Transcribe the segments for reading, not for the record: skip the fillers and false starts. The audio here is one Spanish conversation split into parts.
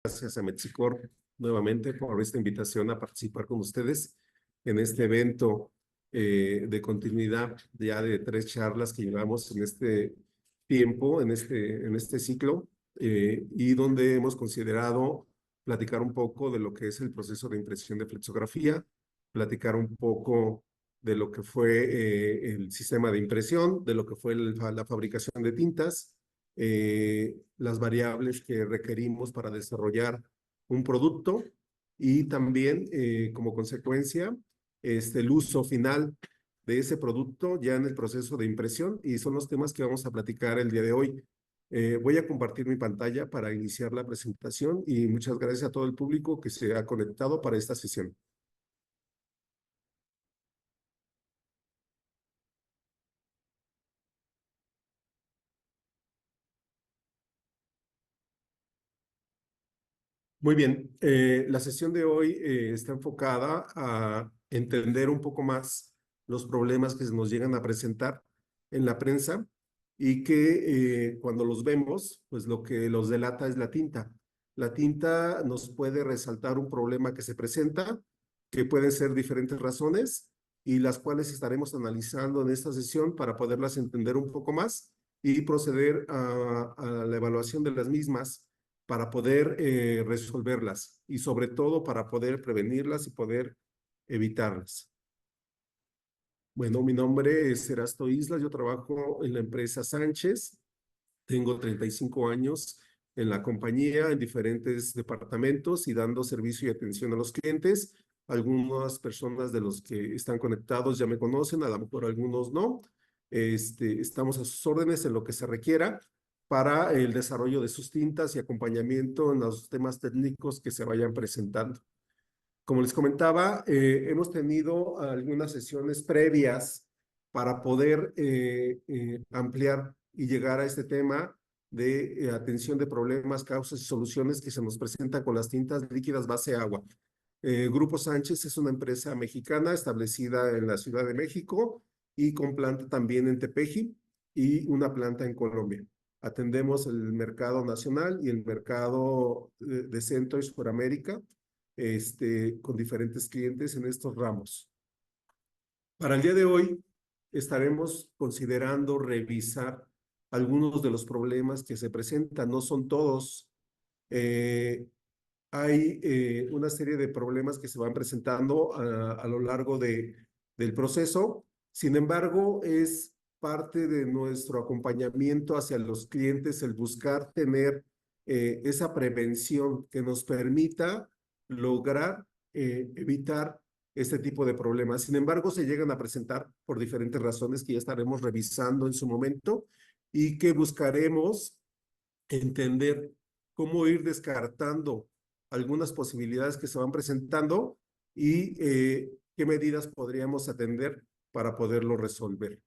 Gracias a Mexicor nuevamente por esta invitación a participar con ustedes en este evento de continuidad ya de 3 charlas que llevamos en este tiempo, en este ciclo, y donde hemos considerado platicar un poco de lo que es el proceso de impresión de flexografía, platicar un poco de lo que fue el sistema de impresión, de lo que fue la fabricación de tintas, las variables que requerimos para desarrollar un producto y también como consecuencia el uso final de ese producto ya en el proceso de impresión, y son los temas que vamos a platicar el día de hoy. Voy a compartir mi pantalla para iniciar la presentación y muchas gracias a todo el público que se ha conectado para esta sesión. Muy bien, la sesión de hoy está enfocada a entender un poco más los problemas que se nos llegan a presentar en la prensa y que cuando los vemos, pues lo que los delata es la tinta. La tinta nos puede resaltar un problema que se presenta, que pueden ser diferentes razones y las cuales estaremos analizando en esta sesión para poderlas entender un poco más y proceder a la evaluación de las mismas para poder resolverlas y sobre todo para poder prevenirlas y poder evitarlas. Bueno, mi nombre es Erasto Islas, yo trabajo en la empresa Sánchez, tengo 35 años en la compañía, en diferentes departamentos y dando servicio y atención a los clientes. Algunas personas de los que están conectados ya me conocen, a lo mejor algunos no. Estamos a sus órdenes en lo que se requiera para el desarrollo de sus tintas y acompañamiento en los temas técnicos que se vayan presentando. Como les comentaba, hemos tenido algunas sesiones previas para poder ampliar y llegar a este tema de atención de problemas, causas y soluciones que se nos presentan con las tintas líquidas base agua. Grupo Sánchez es una empresa mexicana establecida en la Ciudad de México y con planta también en Tepeji y una planta en Colombia. Atendemos el mercado nacional y el mercado de Centro y Sudamérica, con diferentes clientes en estos ramos. Para el día de hoy estaremos considerando revisar algunos de los problemas que se presentan, no son todos. Hay una serie de problemas que se van presentando a lo largo del proceso. Sin embargo, es parte de nuestro acompañamiento hacia los clientes el buscar tener esa prevención que nos permita lograr evitar este tipo de problemas. Sin embargo, se llegan a presentar por diferentes razones que ya estaremos revisando en su momento y que buscaremos entender cómo ir descartando algunas posibilidades que se van presentando y qué medidas podríamos atender para poderlo resolver.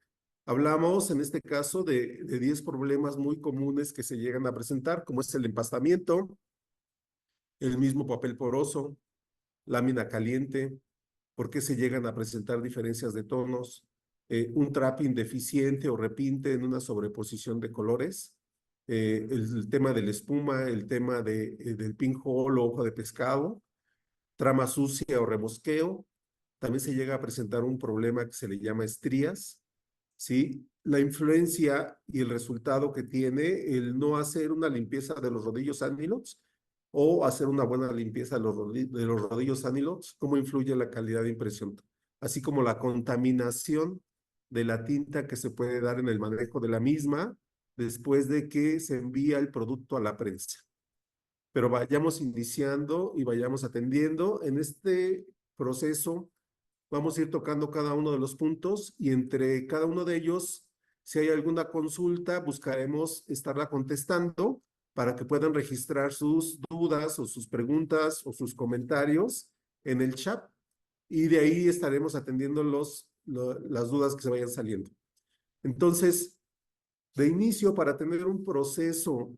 Hablamos en este caso de 10 problemas muy comunes que se llegan a presentar, como es el empastamiento, el mismo papel poroso, lámina caliente, por qué se llegan a presentar diferencias de tonos, un trapping deficiente o repinte en una sobreposición de colores, el tema de la espuma, el tema del pinhole o ojo de pescado, trama sucia o remosqueo. También se llega a presentar un problema que se le llama estrías, ¿sí? La influencia y el resultado que tiene el no hacer una limpieza de los rodillos anilots o hacer una buena limpieza de los rodillos anilots, cómo influye la calidad de impresión, así como la contaminación de la tinta que se puede dar en el manejo de la misma después de que se envía el producto a la prensa. Pero vayamos iniciando y vayamos atendiendo. En este proceso vamos a ir tocando cada uno de los puntos y entre cada uno de ellos, si hay alguna consulta, buscaremos estarla contestando para que puedan registrar sus dudas o sus preguntas o sus comentarios en el chat y de ahí estaremos atendiendo las dudas que se vayan saliendo. Entonces, de inicio, para tener un proceso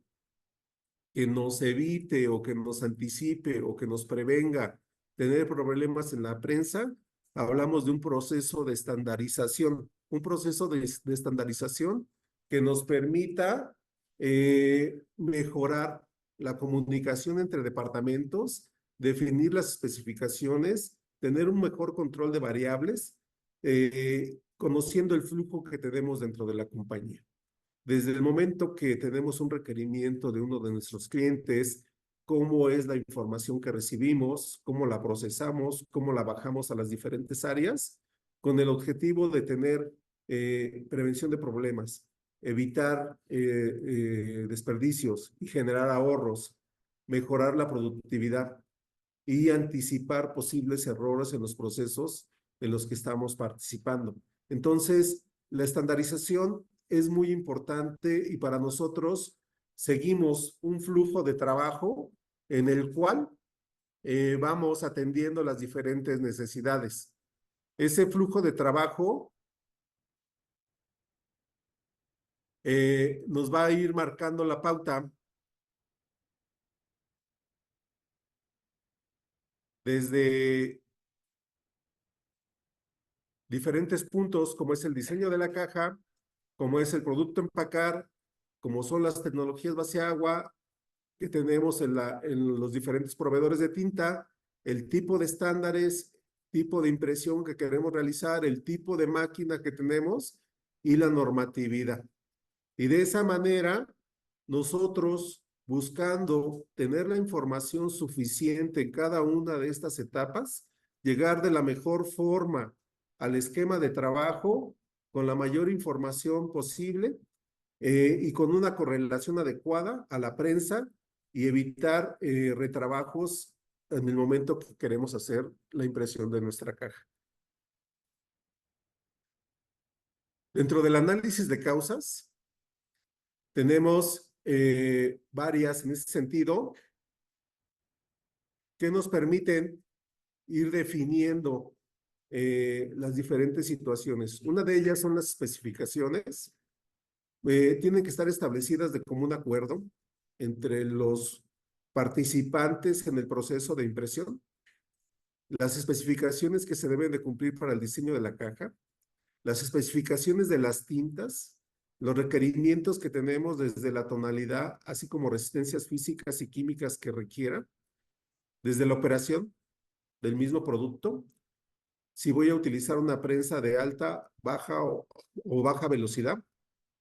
que nos evite o que nos anticipe o que nos prevenga tener problemas en la prensa, hablamos de un proceso de estandarización, un proceso de estandarización que nos permita mejorar la comunicación entre departamentos, definir las especificaciones, tener un mejor control de variables, conociendo el flujo que tenemos dentro de la compañía. Desde el momento que tenemos un requerimiento de uno de nuestros clientes, cómo es la información que recibimos, cómo la procesamos, cómo la bajamos a las diferentes áreas, con el objetivo de tener prevención de problemas, evitar desperdicios y generar ahorros, mejorar la productividad y anticipar posibles errores en los procesos en los que estamos participando. Entonces, la estandarización es muy importante y para nosotros seguimos un flujo de trabajo en el cual vamos atendiendo las diferentes necesidades. Ese flujo de trabajo nos va a ir marcando la pauta desde diferentes puntos, como es el diseño de la caja, como es el producto empacar, como son las tecnologías base agua que tenemos en los diferentes proveedores de tinta, el tipo de estándares, tipo de impresión que queremos realizar, el tipo de máquina que tenemos y la normatividad. Y de esa manera, nosotros buscando tener la información suficiente en cada una de estas etapas, llegar de la mejor forma al esquema de trabajo con la mayor información posible y con una correlación adecuada a la prensa y evitar retrabajos en el momento que queremos hacer la impresión de nuestra caja. Dentro del análisis de causas, tenemos varias en ese sentido que nos permiten ir definiendo las diferentes situaciones. Una de ellas son las especificaciones. Tienen que estar establecidas de común acuerdo entre los participantes en el proceso de impresión, las especificaciones que se deben de cumplir para el diseño de la caja, las especificaciones de las tintas, los requerimientos que tenemos desde la tonalidad, así como resistencias físicas y químicas que requiera, desde la operación del mismo producto, si voy a utilizar una prensa de alta, baja o baja velocidad,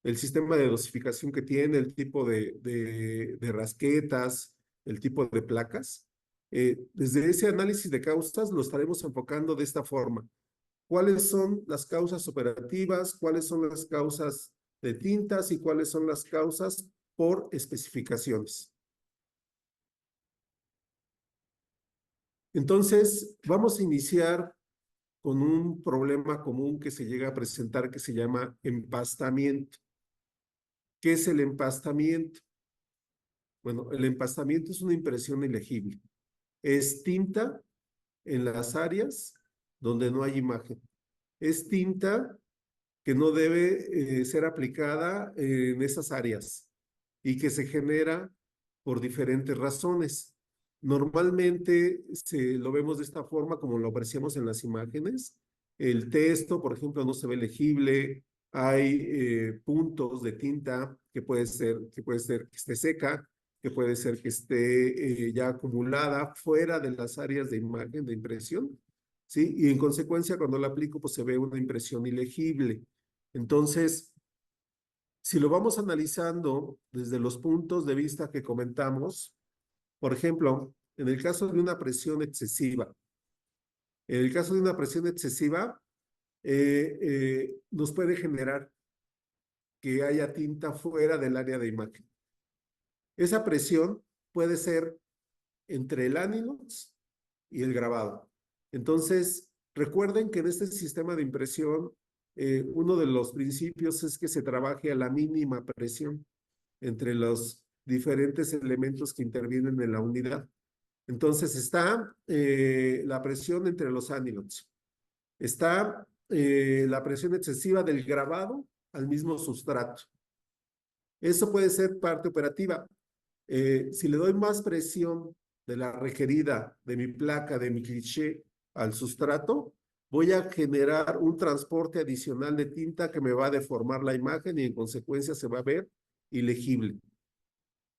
el sistema de dosificación que tiene, el tipo de rasquetas, el tipo de placas. Desde ese análisis de causas lo estaremos enfocando de esta forma. ¿Cuáles son las causas operativas? ¿Cuáles son las causas de tintas? ¿Y cuáles son las causas por especificaciones? Entonces, vamos a iniciar con un problema común que se llega a presentar que se llama empastamiento. ¿Qué es el empastamiento? Bueno, el empastamiento es una impresión ilegible. Es tinta en las áreas donde no hay imagen. Es tinta que no debe ser aplicada en esas áreas y que se genera por diferentes razones. Normalmente lo vemos de esta forma como lo apreciamos en las imágenes. El texto, por ejemplo, no se ve legible. Hay puntos de tinta que esté seca, que puede ser que esté ya acumulada fuera de las áreas de imagen de impresión, ¿sí? Y en consecuencia, cuando la aplico, pues se ve una impresión ilegible. Entonces, si lo vamos analizando desde los puntos de vista que comentamos, por ejemplo, en el caso de una presión excesiva, en el caso de una presión excesiva, nos puede generar que haya tinta fuera del área de imagen. Esa presión puede ser entre el áninox y el grabado. Entonces, recuerden que en este sistema de impresión, uno de los principios es que se trabaje a la mínima presión entre los diferentes elementos que intervienen en la unidad. Entonces está la presión entre los áninox, está la presión excesiva del grabado al mismo sustrato. Eso puede ser parte operativa. Si le doy más presión de la requerida de mi placa, de mi cliché al sustrato, voy a generar un transporte adicional de tinta que me va a deformar la imagen y en consecuencia se va a ver ilegible.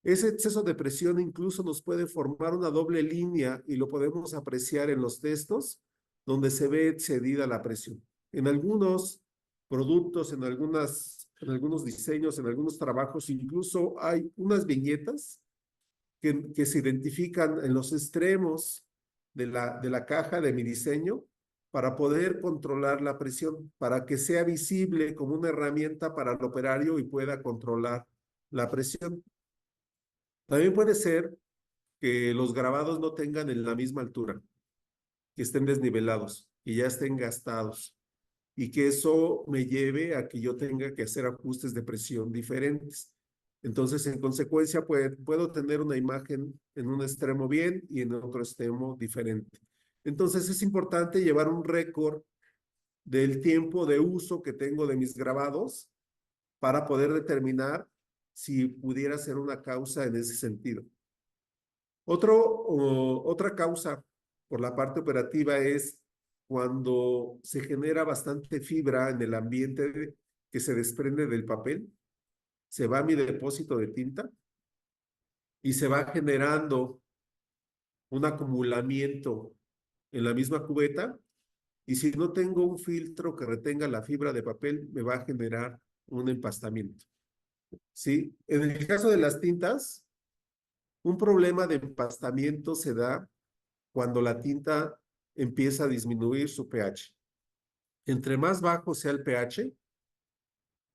Ese exceso de presión incluso nos puede formar una doble línea y lo podemos apreciar en los textos donde se ve excedida la presión. En algunos productos, en algunos diseños, en algunos trabajos, incluso hay unas viñetas que se identifican en los extremos de la caja de mi diseño para poder controlar la presión, para que sea visible como una herramienta para el operario y pueda controlar la presión. También puede ser que los grabados no tengan en la misma altura, que estén desnivelados, que ya estén gastados y que eso me lleve a que yo tenga que hacer ajustes de presión diferentes. Entonces, en consecuencia, puedo tener una imagen en un extremo bien y en otro extremo diferente. Entonces, es importante llevar un récord del tiempo de uso que tengo de mis grabados para poder determinar si pudiera ser una causa en ese sentido. Otra causa por la parte operativa es cuando se genera bastante fibra en el ambiente que se desprende del papel, se va a mi depósito de tinta y se va generando un acumulamiento en la misma cubeta, y si no tengo un filtro que retenga la fibra de papel, me va a generar un empastamiento. ¿Sí? En el caso de las tintas, un problema de empastamiento se da cuando la tinta empieza a disminuir su pH. Entre más bajo sea el pH,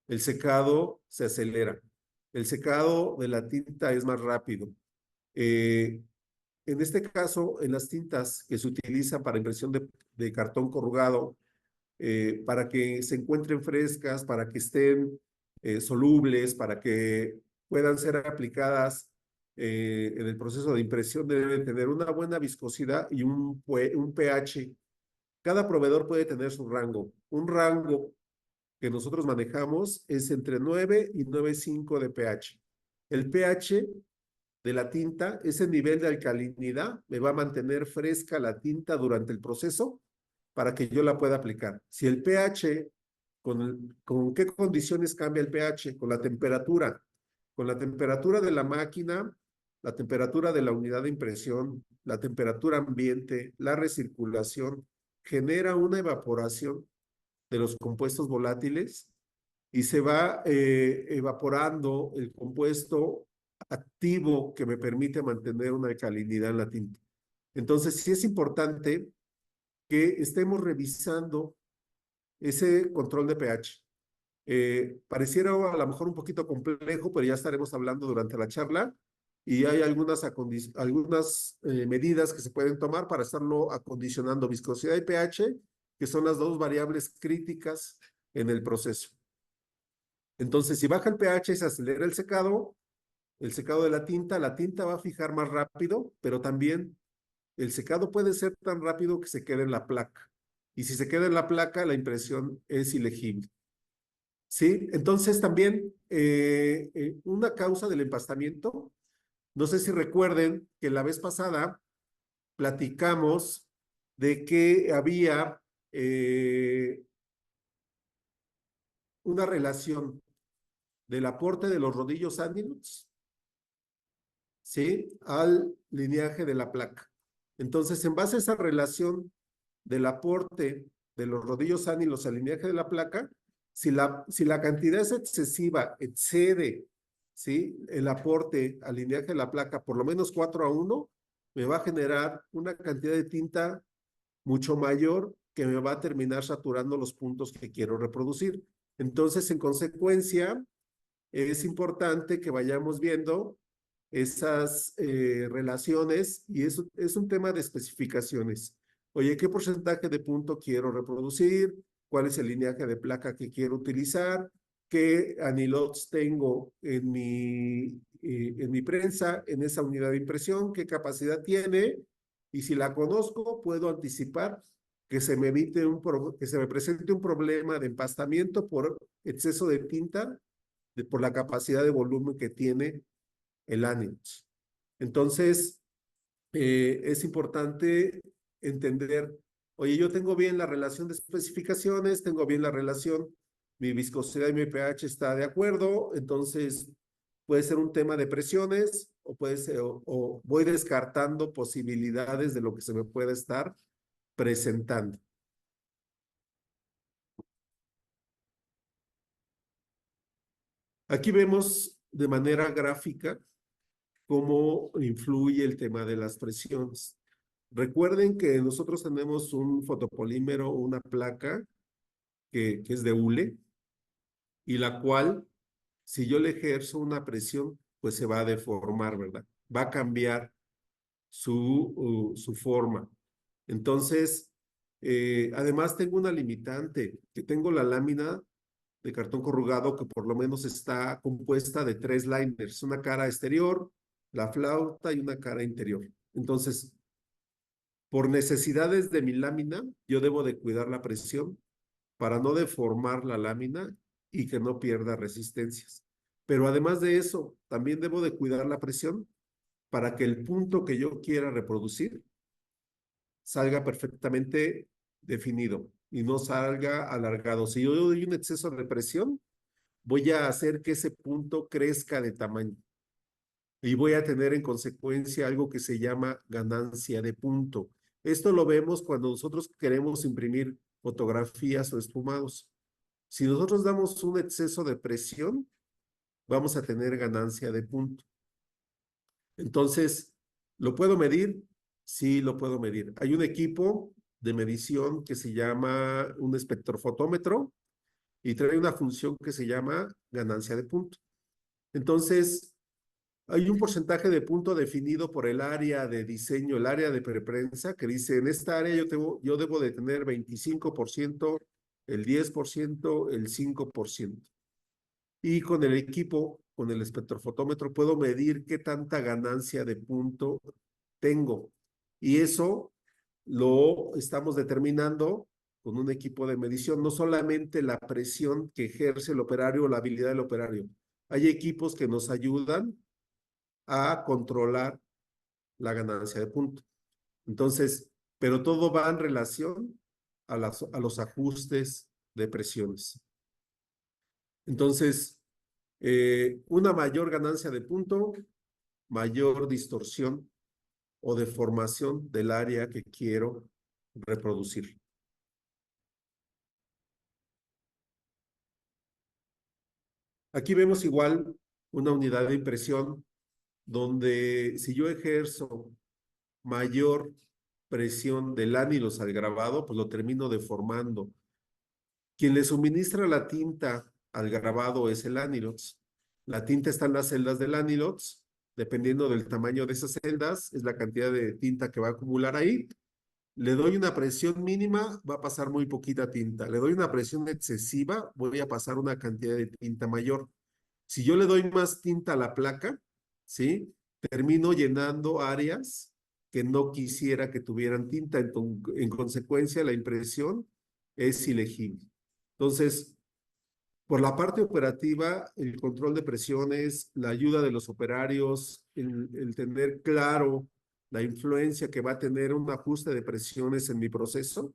el secado se acelera. El secado de la tinta es más rápido. En este caso, en las tintas que se utilizan para impresión de cartón corrugado, para que se encuentren frescas, para que estén solubles, para que puedan ser aplicadas en el proceso de impresión, deben tener una buena viscosidad y un pH. Cada proveedor puede tener su rango. Un rango que nosotros manejamos es entre 9 y 9,5 de pH. El pH de la tinta, ese nivel de alcalinidad me va a mantener fresca la tinta durante el proceso para que yo la pueda aplicar. Si el pH, ¿con qué condiciones cambia el pH? Con la temperatura de la máquina, la temperatura de la unidad de impresión, la temperatura ambiente, la recirculación, genera una evaporación de los compuestos volátiles y se va evaporando el compuesto activo que me permite mantener una alcalinidad en la tinta. Entonces, sí es importante que estemos revisando ese control de pH. Pareciera a lo mejor un poquito complejo, pero ya estaremos hablando durante la charla y hay algunas medidas que se pueden tomar para estarlo acondicionando, viscosidad y pH, que son las dos variables críticas en el proceso. Entonces, si baja el pH, se acelera el secado de la tinta va a fijar más rápido, pero también el secado puede ser tan rápido que se quede en la placa. Y si se queda en la placa, la impresión es ilegible. ¿Sí? Entonces también una causa del empastamiento, no sé si recuerden que la vez pasada platicamos de que había una relación del aporte de los rodillos Andinuts, ¿sí? Al lineaje de la placa. Entonces, en base a esa relación del aporte de los rodillos ánilos al lineaje de la placa, si la cantidad es excesiva, excede, ¿sí? El aporte al lineaje de la placa por lo menos 4:1, me va a generar una cantidad de tinta mucho mayor que me va a terminar saturando los puntos que quiero reproducir. Entonces, en consecuencia, es importante que vayamos viendo esas relaciones y eso es un tema de especificaciones. Oye, ¿qué porcentaje de punto quiero reproducir? ¿Cuál es el lineaje de placa que quiero utilizar? ¿Qué anilots tengo en mi prensa, en esa unidad de impresión? ¿Qué capacidad tiene? Y si la conozco, puedo anticipar que se me que se me presente un problema de empastamiento por exceso de tinta, por la capacidad de volumen que tiene el ánimos. Entonces, es importante entender, oye, yo tengo bien la relación de especificaciones, tengo bien la relación, mi viscosidad y mi pH está de acuerdo, entonces puede ser un tema de presiones o puede ser, o voy descartando posibilidades de lo que se me pueda estar presentando. Aquí vemos de manera gráfica cómo influye el tema de las presiones. Recuerden que nosotros tenemos un fotopolímero, una placa que es de hule, y la cual, si yo le ejerzo una presión, pues se va a deformar, ¿verdad? Va a cambiar su forma. Entonces, además tengo una limitante, que tengo la lámina de cartón corrugado que por lo menos está compuesta de 3 liners, una cara exterior, la flauta y una cara interior. Entonces, por necesidades de mi lámina, yo debo de cuidar la presión para no deformar la lámina y que no pierda resistencias. Pero además de eso, también debo de cuidar la presión para que el punto que yo quiera reproducir salga perfectamente definido y no salga alargado. Si yo doy un exceso de presión, voy a hacer que ese punto crezca de tamaño y voy a tener en consecuencia algo que se llama ganancia de punto. Esto lo vemos cuando nosotros queremos imprimir fotografías o esfumados. Si nosotros damos un exceso de presión, vamos a tener ganancia de punto. Entonces, ¿lo puedo medir? Sí, lo puedo medir. Hay un equipo de medición que se llama un espectrofotómetro y trae una función que se llama ganancia de punto. Entonces, hay un porcentaje de punto definido por el área de diseño, el área de preprensa, que dice, en esta área yo debo de tener 25%, el 10%, el 5%. Y con el equipo, con el espectrofotómetro, puedo medir qué tanta ganancia de punto tengo. Y eso lo estamos determinando con un equipo de medición, no solamente la presión que ejerce el operario o la habilidad del operario. Hay equipos que nos ayudan a controlar la ganancia de punto. Entonces, pero todo va en relación a los ajustes de presiones. Entonces, una mayor ganancia de punto, mayor distorsión o deformación del área que quiero reproducir. Aquí vemos igual una unidad de impresión donde si yo ejerzo mayor presión del ánilus al grabado, pues lo termino deformando. Quien le suministra la tinta al grabado es el ánilus. La tinta está en las celdas del ánilus. Dependiendo del tamaño de esas celdas, es la cantidad de tinta que va a acumular ahí. Le doy una presión mínima, va a pasar muy poquita tinta. Le doy una presión excesiva, voy a pasar una cantidad de tinta mayor. Si yo le doy más tinta a la placa, ¿sí? Termino llenando áreas que no quisiera que tuvieran tinta. En consecuencia, la impresión es ilegible. Entonces, por la parte operativa, el control de presiones, la ayuda de los operarios, el tener claro la influencia que va a tener un ajuste de presiones en mi proceso,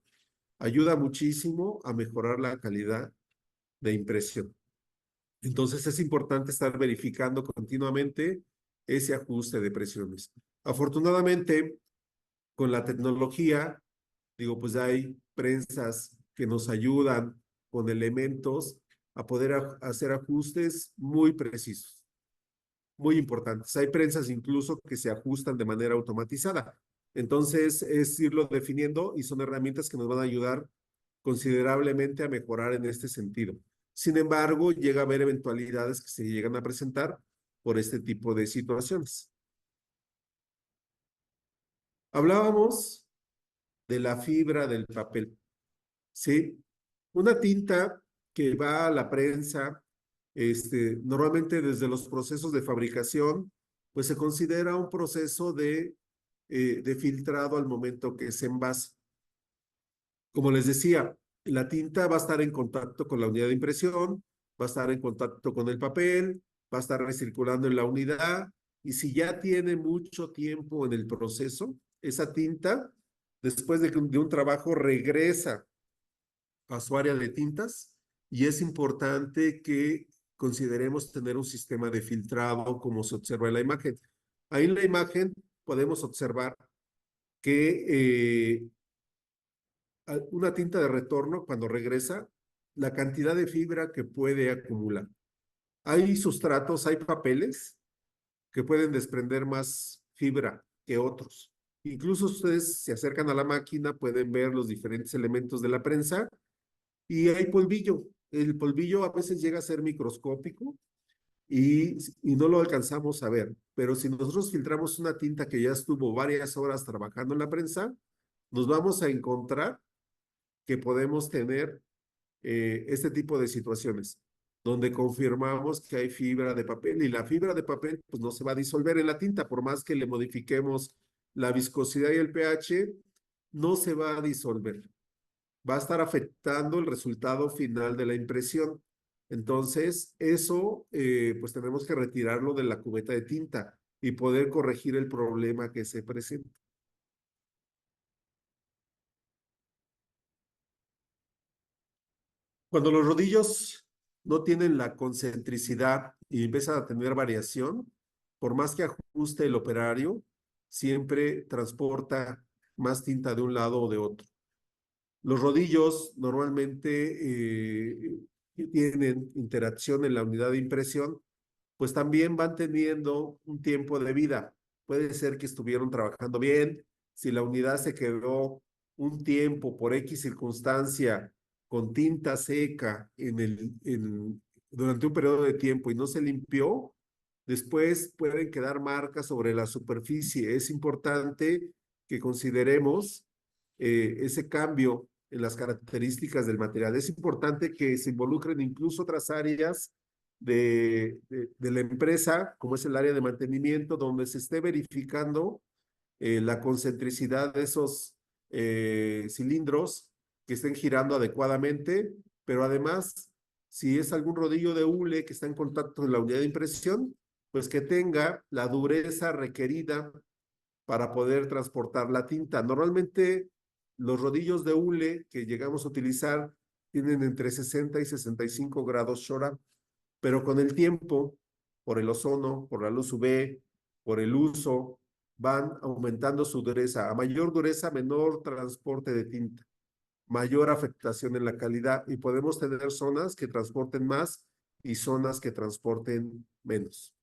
ayuda muchísimo a mejorar la calidad de impresión. Entonces es importante estar verificando continuamente ese ajuste de presiones. Afortunadamente, con la tecnología, digo, pues hay prensas que nos ayudan con elementos a poder hacer ajustes muy precisos, muy importantes. Hay prensas incluso que se ajustan de manera automatizada. Entonces es irlo definiendo y son herramientas que nos van a ayudar considerablemente a mejorar en este sentido. Sin embargo, llega a haber eventualidades que se llegan a presentar por este tipo de situaciones. Hablábamos de la fibra del papel, ¿sí? Una tinta que va a la prensa, normalmente desde los procesos de fabricación, pues se considera un proceso de filtrado al momento que se envasa. Como les decía, la tinta va a estar en contacto con la unidad de impresión, va a estar en contacto con el papel, va a estar recirculando en la unidad, y si ya tiene mucho tiempo en el proceso, esa tinta, después de un trabajo, regresa a su área de tintas y es importante que consideremos tener un sistema de filtrado como se observa en la imagen. Ahí en la imagen podemos observar que una tinta de retorno, cuando regresa, la cantidad de fibra que puede acumular. Hay sustratos, hay papeles que pueden desprender más fibra que otros. Incluso ustedes se acercan a la máquina, pueden ver los diferentes elementos de la prensa y hay polvillo. El polvillo a veces llega a ser microscópico y no lo alcanzamos a ver. Pero si nosotros filtramos una tinta que ya estuvo varias horas trabajando en la prensa, nos vamos a encontrar que podemos tener este tipo de situaciones, donde confirmamos que hay fibra de papel y la fibra de papel pues no se va a disolver en la tinta, por más que le modifiquemos la viscosidad y el pH, no se va a disolver. Va a estar afectando el resultado final de la impresión. Entonces, eso pues tenemos que retirarlo de la cubeta de tinta y poder corregir el problema que se presenta. Cuando los rodillos no tienen la concentricidad y empiezan a tener variación, por más que ajuste el operario, siempre transporta más tinta de un lado o de otro. Los rodillos normalmente tienen interacción en la unidad de impresión, pues también van teniendo un tiempo de vida. Puede ser que estuvieron trabajando bien, si la unidad se quedó un tiempo por X circunstancia con tinta seca durante un periodo de tiempo y no se limpió, después pueden quedar marcas sobre la superficie. Es importante que consideremos ese cambio en las características del material. Es importante que se involucren incluso otras áreas de la empresa, como es el área de mantenimiento, donde se esté verificando la concentricidad de esos cilindros que estén girando adecuadamente, pero además, si es algún rodillo de hule que está en contacto con la unidad de impresión, pues que tenga la dureza requerida para poder transportar la tinta. Normalmente los rodillos de hule que llegamos a utilizar tienen entre 60 y 65 grados Shora, pero con el tiempo, por el ozono, por la luz UV, por el uso, van aumentando su dureza. A mayor dureza, menor transporte de tinta, mayor afectación en la calidad y podemos tener zonas que transporten más y zonas que transporten menos.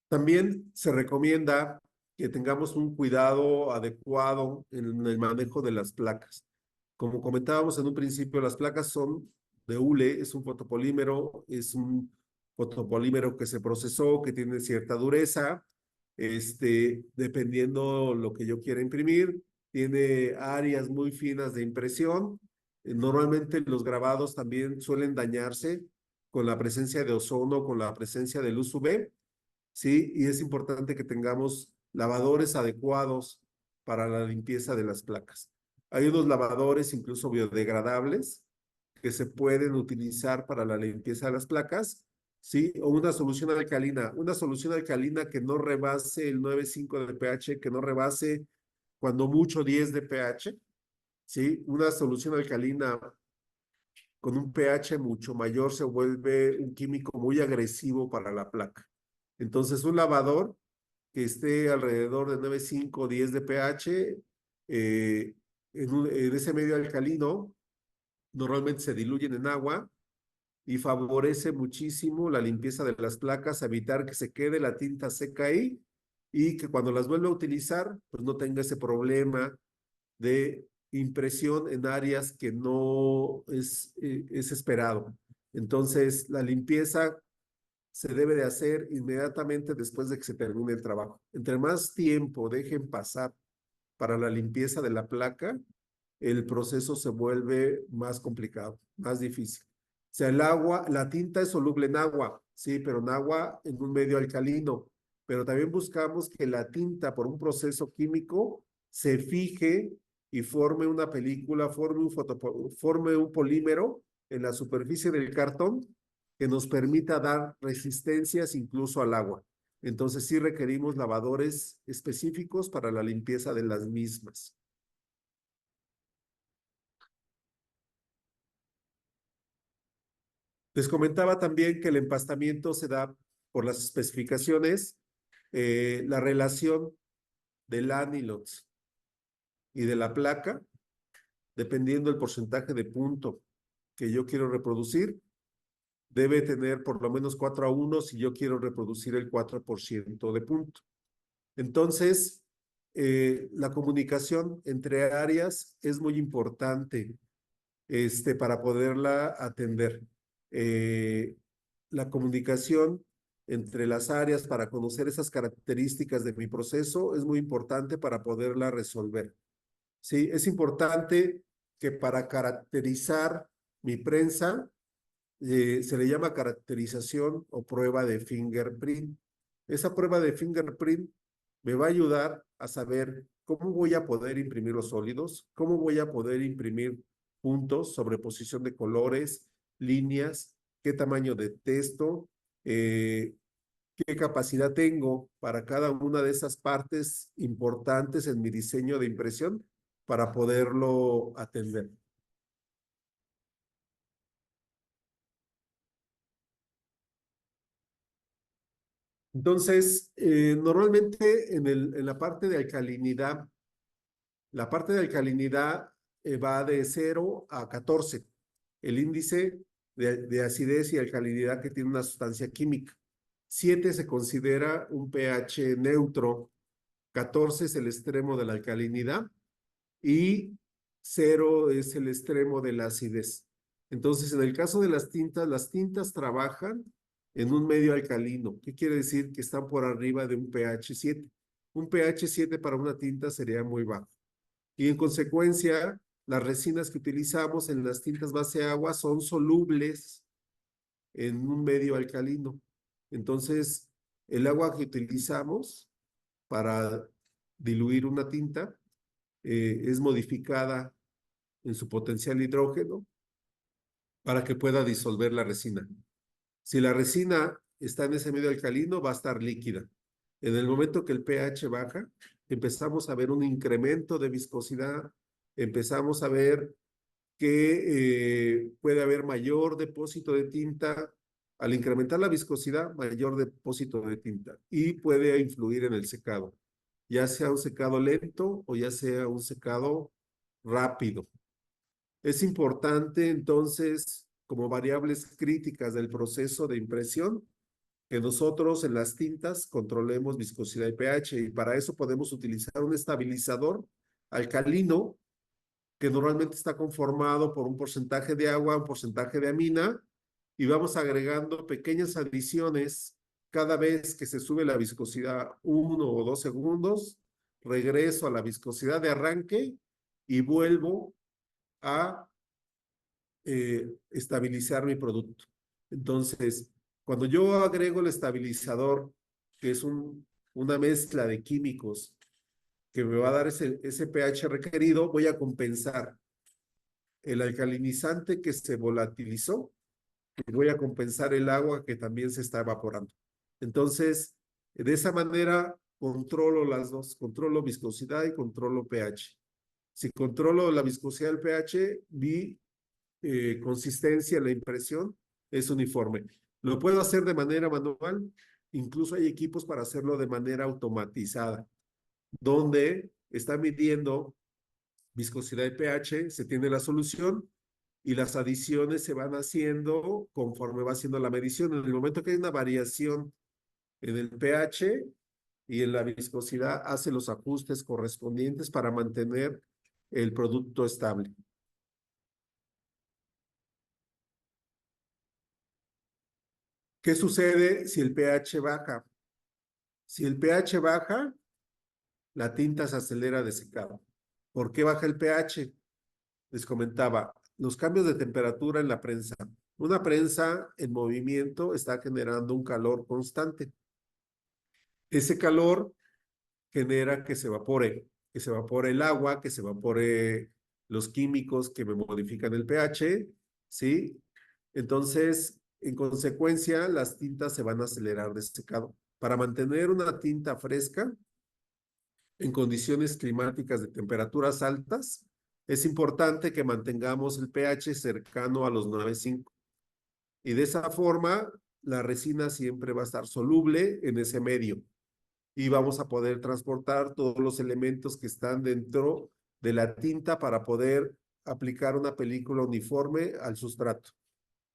También se recomienda que tengamos un cuidado adecuado en el manejo de las placas. Como comentábamos en un principio, las placas son de hule, es un fotopolímero, que se procesó, que tiene cierta dureza, dependiendo lo que yo quiera imprimir, tiene áreas muy finas de impresión. Normalmente los grabados también suelen dañarse con la presencia de ozono, con la presencia de luz UV. ¿Sí? Y es importante que tengamos lavadores adecuados para la limpieza de las placas. Hay unos lavadores incluso biodegradables que se pueden utilizar para la limpieza de las placas, ¿sí? O una solución alcalina que no rebase el 9,5 de pH, que no rebase cuando mucho 10 de pH, ¿sí? Una solución alcalina con un pH mucho mayor se vuelve un químico muy agresivo para la placa. Entonces, un lavador que esté alrededor de 9,5 o 10 de pH, en ese medio alcalino, normalmente se diluyen en agua y favorece muchísimo la limpieza de las placas, evitar que se quede la tinta seca ahí y que cuando las vuelva a utilizar, pues no tenga ese problema de impresión en áreas que no es esperado. Entonces, la limpieza se debe de hacer inmediatamente después de que se termine el trabajo. Entre más tiempo dejen pasar para la limpieza de la placa, el proceso se vuelve más complicado, más difícil. O sea, el agua, la tinta es soluble en agua, sí, pero en agua en un medio alcalino. Pero también buscamos que la tinta, por un proceso químico, se fije y forme una película, forme un polímero en la superficie del cartón que nos permita dar resistencias incluso al agua. Entonces sí requerimos lavadores específicos para la limpieza de las mismas. Les comentaba también que el empastamiento se da por las especificaciones, la relación del anilox y de la placa, dependiendo del porcentaje de punto que yo quiero reproducir, debe tener por lo menos 4:1 si yo quiero reproducir el 4% de punto. Entonces, la comunicación entre áreas es muy importante para poderla atender. La comunicación entre las áreas para conocer esas características de mi proceso es muy importante para poderla resolver. Sí, es importante que para caracterizar mi prensa, se le llama caracterización o prueba de fingerprint. Esa prueba de fingerprint me va a ayudar a saber cómo voy a poder imprimir los sólidos, cómo voy a poder imprimir puntos, sobreposición de colores, líneas, qué tamaño de texto, qué capacidad tengo para cada una de esas partes importantes en mi diseño de impresión para poderlo atender. Entonces, normalmente en la parte de alcalinidad, la parte de alcalinidad va de 0 a 14, el índice de acidez y alcalinidad que tiene una sustancia química. 7 se considera un pH neutro, 14 es el extremo de la alcalinidad y 0 es el extremo de la acidez. Entonces, en el caso de las tintas trabajan en un medio alcalino. ¿Qué quiere decir? Que están por arriba de un pH 7. Un pH 7 para una tinta sería muy bajo. Y en consecuencia, las resinas que utilizamos en las tintas base agua son solubles en un medio alcalino. Entonces, el agua que utilizamos para diluir una tinta es modificada en su potencial hidrógeno para que pueda disolver la resina. Si la resina está en ese medio alcalino, va a estar líquida. En el momento que el pH baja, empezamos a ver un incremento de viscosidad, empezamos a ver que puede haber mayor depósito de tinta. Al incrementar la viscosidad, mayor depósito de tinta y puede influir en el secado, ya sea un secado lento o ya sea un secado rápido. Es importante entonces, como variables críticas del proceso de impresión, que nosotros en las tintas controlemos viscosidad y pH, y para eso podemos utilizar un estabilizador alcalino que normalmente está conformado por un porcentaje de agua, un porcentaje de amina, y vamos agregando pequeñas adiciones cada vez que se sube la viscosidad 1 o 2 segundos, regreso a la viscosidad de arranque y vuelvo a estabilizar mi producto. Entonces, cuando yo agrego el estabilizador, que es una mezcla de químicos que me va a dar ese pH requerido, voy a compensar el alcalinizante que se volatilizó y voy a compensar el agua que también se está evaporando. Entonces, de esa manera controlo las dos, controlo viscosidad y controlo pH. Si controlo la viscosidad del pH, mi consistencia en la impresión es uniforme. Lo puedo hacer de manera manual, incluso hay equipos para hacerlo de manera automatizada, donde está midiendo viscosidad y pH, se tiene la solución y las adiciones se van haciendo conforme va haciendo la medición. En el momento que hay una variación en el pH y en la viscosidad, hace los ajustes correspondientes para mantener el producto estable. ¿Qué sucede si el pH baja? Si el pH baja, la tinta se acelera de secado. ¿Por qué baja el pH? Les comentaba, los cambios de temperatura en la prensa. Una prensa en movimiento está generando un calor constante. Ese calor genera que se evapore el agua, que se evapore los químicos que me modifican el pH, ¿sí? Entonces, en consecuencia, las tintas se van a acelerar de secado. Para mantener una tinta fresca en condiciones climáticas de temperaturas altas, es importante que mantengamos el pH cercano a los 9,5. Y de esa forma, la resina siempre va a estar soluble en ese medio. Y vamos a poder transportar todos los elementos que están dentro de la tinta para poder aplicar una película uniforme al sustrato.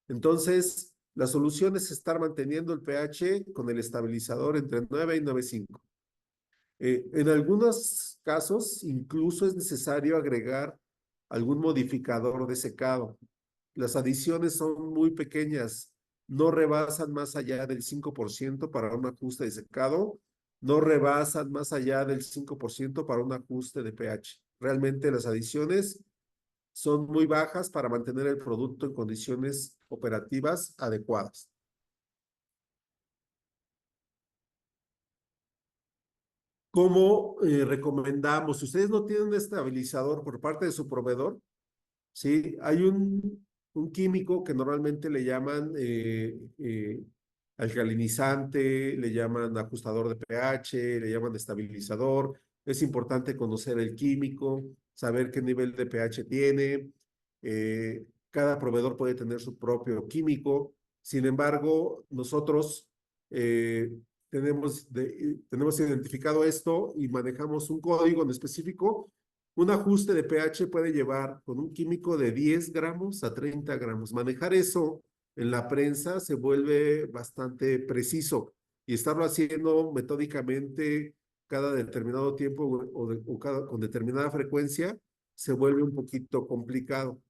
Entonces, la solución es estar manteniendo el pH con el estabilizador entre 9 y 9,5. En algunos casos, incluso es necesario agregar algún modificador de secado. Las adiciones son muy pequeñas, no rebasan más allá del 5% para un ajuste de secado, no rebasan más allá del 5% para un ajuste de pH. Realmente las adiciones son muy bajas para mantener el producto en condiciones operativas adecuadas. ¿Cómo recomendamos? Si ustedes no tienen un estabilizador por parte de su proveedor, ¿sí? Hay un químico que normalmente le llaman alcalinizante, le llaman ajustador de pH, le llaman estabilizador. Es importante conocer el químico, saber qué nivel de pH tiene. Cada proveedor puede tener su propio químico. Sin embargo, nosotros tenemos identificado esto y manejamos un código en específico. Un ajuste de pH puede llevar con un químico de 10 gramos a 30 gramos. Manejar eso en la prensa se vuelve bastante preciso y estarlo haciendo metódicamente cada determinado tiempo con determinada frecuencia se vuelve un poquito complicado.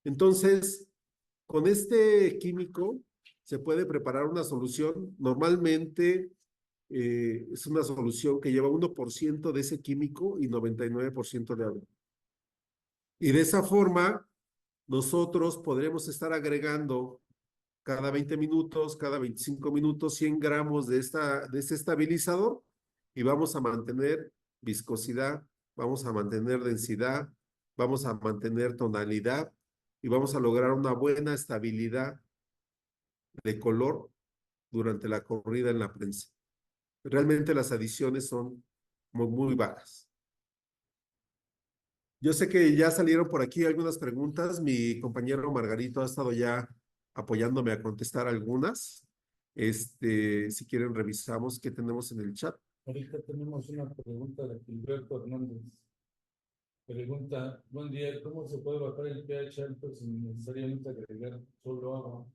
Entonces, con este químico se puede preparar una solución. Normalmente es una solución que lleva 1% de ese químico y 99% de agua. Y de esa forma, nosotros podremos estar agregando cada 20 minutos, cada 25 minutos, 100 gramos de este estabilizador y vamos a mantener viscosidad, vamos a mantener densidad, vamos a mantener tonalidad y vamos a lograr una buena estabilidad de color durante la corrida en la prensa. Realmente las adiciones son muy bajas. Yo sé que ya salieron por aquí algunas preguntas. Mi compañero Margarito ha estado ya apoyándome a contestar algunas. Si quieren, revisamos qué tenemos en el chat. Ahorita tenemos una pregunta de Gilberto Hernández. Pregunta, buen día, ¿cómo se puede bajar el pH alto sin necesariamente agregar solo agua?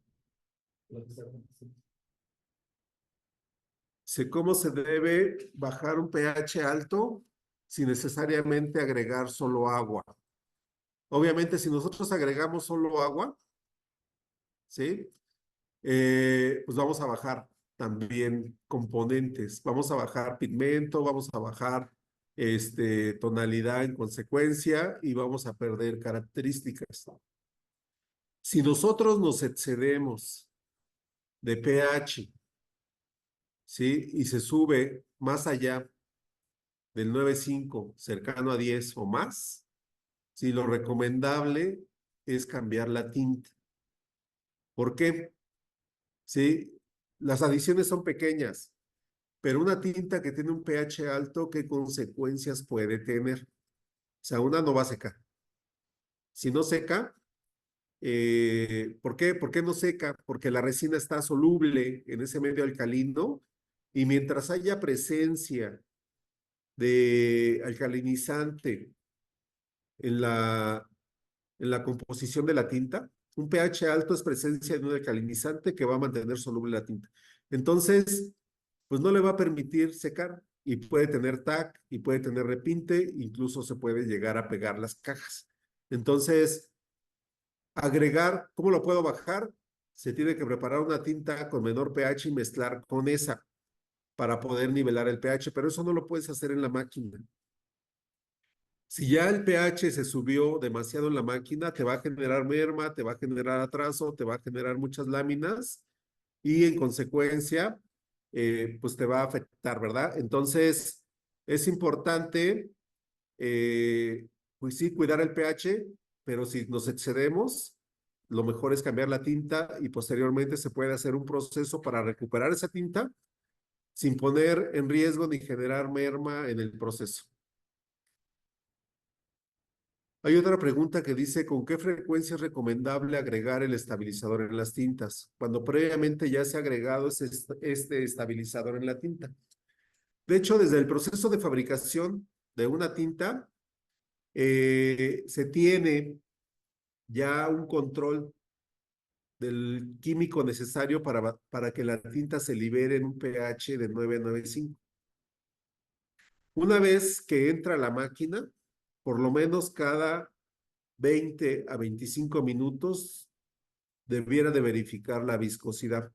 ¿Cómo se debe bajar un pH alto sin necesariamente agregar solo agua? Obviamente, si nosotros agregamos solo agua, ¿sí? Pues vamos a bajar también componentes, vamos a bajar pigmento, vamos a bajar tonalidad en consecuencia y vamos a perder características. Si nosotros nos excedemos de pH, ¿sí? Y se sube más allá del 9,5, cercano a 10 o más, ¿sí? Lo recomendable es cambiar la tinta. ¿Por qué? ¿Sí? Las adiciones son pequeñas, pero una tinta que tiene un pH alto, ¿qué consecuencias puede tener? O sea, una no va a secar. Si no seca, ¿por qué? ¿Por qué no seca? Porque la resina está soluble en ese medio alcalino y mientras haya presencia de alcalinizante en la composición de la tinta, un pH alto es presencia de un alcalinizante que va a mantener soluble la tinta. Entonces, pues no le va a permitir secar y puede tener tac y puede tener repinte, incluso se puede llegar a pegar las cajas. Entonces, agregar, ¿cómo lo puedo bajar? Se tiene que preparar una tinta con menor pH y mezclar con esa para poder nivelar el pH, pero eso no lo puedes hacer en la máquina. Si ya el pH se subió demasiado en la máquina, te va a generar merma, te va a generar atraso, te va a generar muchas láminas y en consecuencia, pues te va a afectar, ¿verdad? Entonces, es importante, pues sí, cuidar el pH, pero si nos excedemos, lo mejor es cambiar la tinta y posteriormente se puede hacer un proceso para recuperar esa tinta sin poner en riesgo ni generar merma en el proceso. Hay otra pregunta que dice, ¿con qué frecuencia es recomendable agregar el estabilizador en las tintas? Cuando previamente ya se ha agregado este estabilizador en la tinta. De hecho, desde el proceso de fabricación de una tinta, se tiene ya un control del químico necesario para que la tinta se libere en un pH de 9,95. Una vez que entra a la máquina, por lo menos cada 20 a 25 minutos debiera de verificar la viscosidad.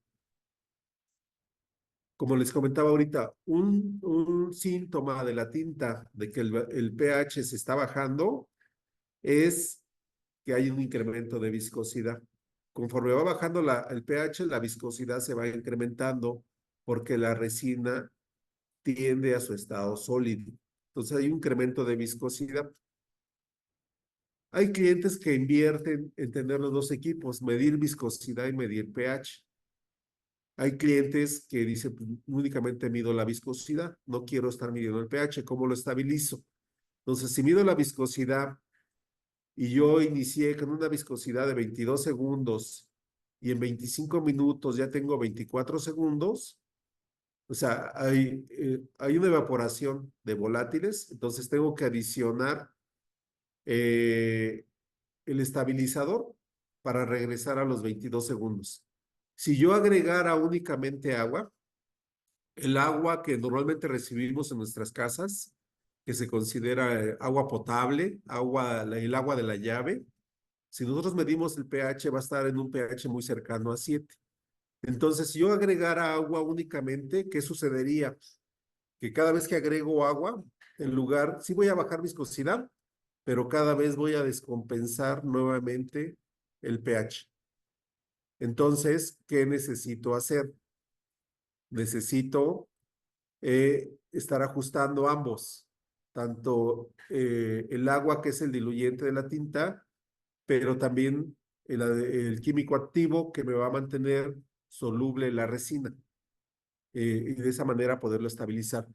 Como les comentaba ahorita, un síntoma de la tinta de que el pH se está bajando es que hay un incremento de viscosidad. Conforme va bajando el pH, la viscosidad se va incrementando porque la resina tiende a su estado sólido. Entonces hay un incremento de viscosidad. Hay clientes que invierten en tener los dos equipos, medir viscosidad y medir pH. Hay clientes que dicen, pues, únicamente mido la viscosidad, no quiero estar midiendo el pH, ¿cómo lo estabilizo? Entonces, si mido la viscosidad y yo inicié con una viscosidad de 22 segundos y en 25 minutos ya tengo 24 segundos, o sea, hay una evaporación de volátiles, entonces tengo que adicionar el estabilizador para regresar a los 22 segundos. Si yo agregara únicamente agua, el agua que normalmente recibimos en nuestras casas, que se considera agua potable, el agua de la llave, si nosotros medimos el pH, va a estar en un pH muy cercano a 7. Entonces, si yo agregara agua únicamente, ¿qué sucedería? Que cada vez que agrego agua, en lugar, sí voy a bajar viscosidad, pero cada vez voy a descompensar nuevamente el pH. Entonces, ¿qué necesito hacer? Necesito estar ajustando ambos, tanto el agua, que es el diluyente de la tinta, pero también el químico activo que me va a mantener soluble la resina, y de esa manera poderlo estabilizar.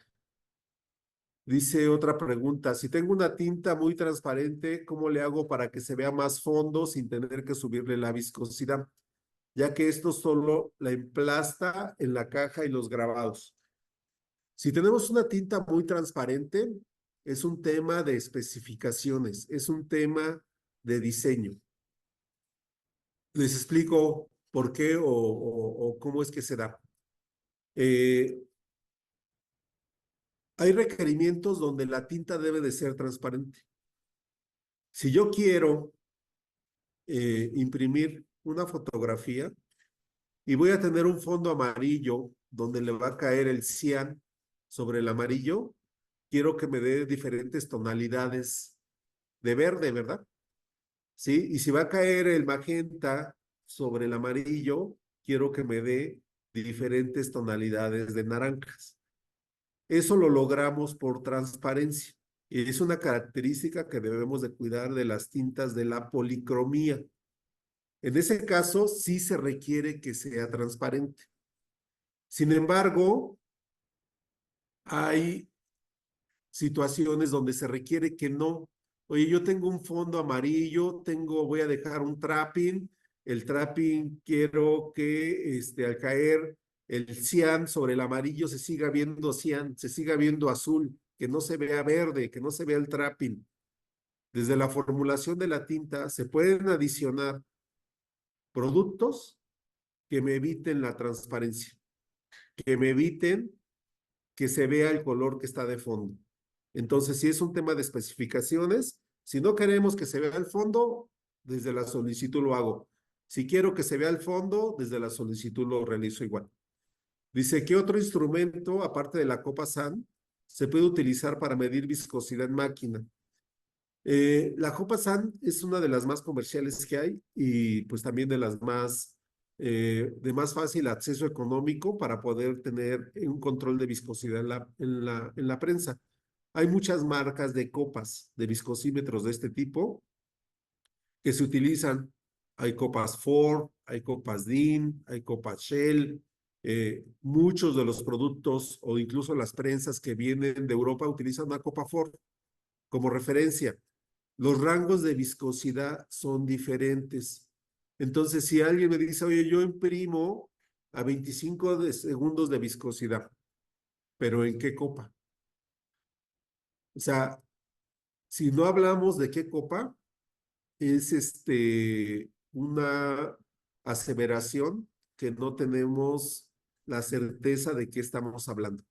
Dice otra pregunta, si tengo una tinta muy transparente, ¿cómo le hago para que se vea más fondo sin tener que subirle la viscosidad? Ya que esto solo la emplasta en la caja y los grabados. Si tenemos una tinta muy transparente, es un tema de especificaciones, es un tema de diseño. Les explico por qué o cómo es que se da. Hay requerimientos donde la tinta debe de ser transparente. Si yo quiero imprimir una fotografía y voy a tener un fondo amarillo donde le va a caer el cian sobre el amarillo, quiero que me dé diferentes tonalidades de verde, ¿verdad? ¿Sí? Y si va a caer el magenta sobre el amarillo, quiero que me dé diferentes tonalidades de naranjas. Eso lo logramos por transparencia. Y es una característica que debemos de cuidar de las tintas de la policromía. En ese caso, sí se requiere que sea transparente. Sin embargo, hay situaciones donde se requiere que no. Oye, yo tengo un fondo amarillo, voy a dejar un trapping, el trapping quiero que al caer el cian sobre el amarillo se siga viendo cian, se siga viendo azul, que no se vea verde, que no se vea el trapping. Desde la formulación de la tinta se pueden adicionar productos que me eviten la transparencia, que me eviten que se vea el color que está de fondo. Entonces, si es un tema de especificaciones, si no queremos que se vea el fondo, desde la solicitud lo hago. Si quiero que se vea el fondo, desde la solicitud lo realizo igual. Dice, ¿qué otro instrumento, aparte de la copa SAN, se puede utilizar para medir viscosidad en máquina? La copa SAN es una de las más comerciales que hay y pues también de más fácil acceso económico para poder tener un control de viscosidad en la prensa. Hay muchas marcas de copas, de viscosímetros de este tipo que se utilizan. Hay copas Ford, hay copas Dean, hay copas Shell. Muchos de los productos o incluso las prensas que vienen de Europa utilizan una copa Ford como referencia. los rangos de viscosidad son diferentes. Entonces, si alguien me dice, oye, yo imprimo a 25 segundos de viscosidad, pero ¿en qué copa? O sea, si no hablamos de qué copa, es una aseveración que no tenemos la certeza de qué estamos hablando.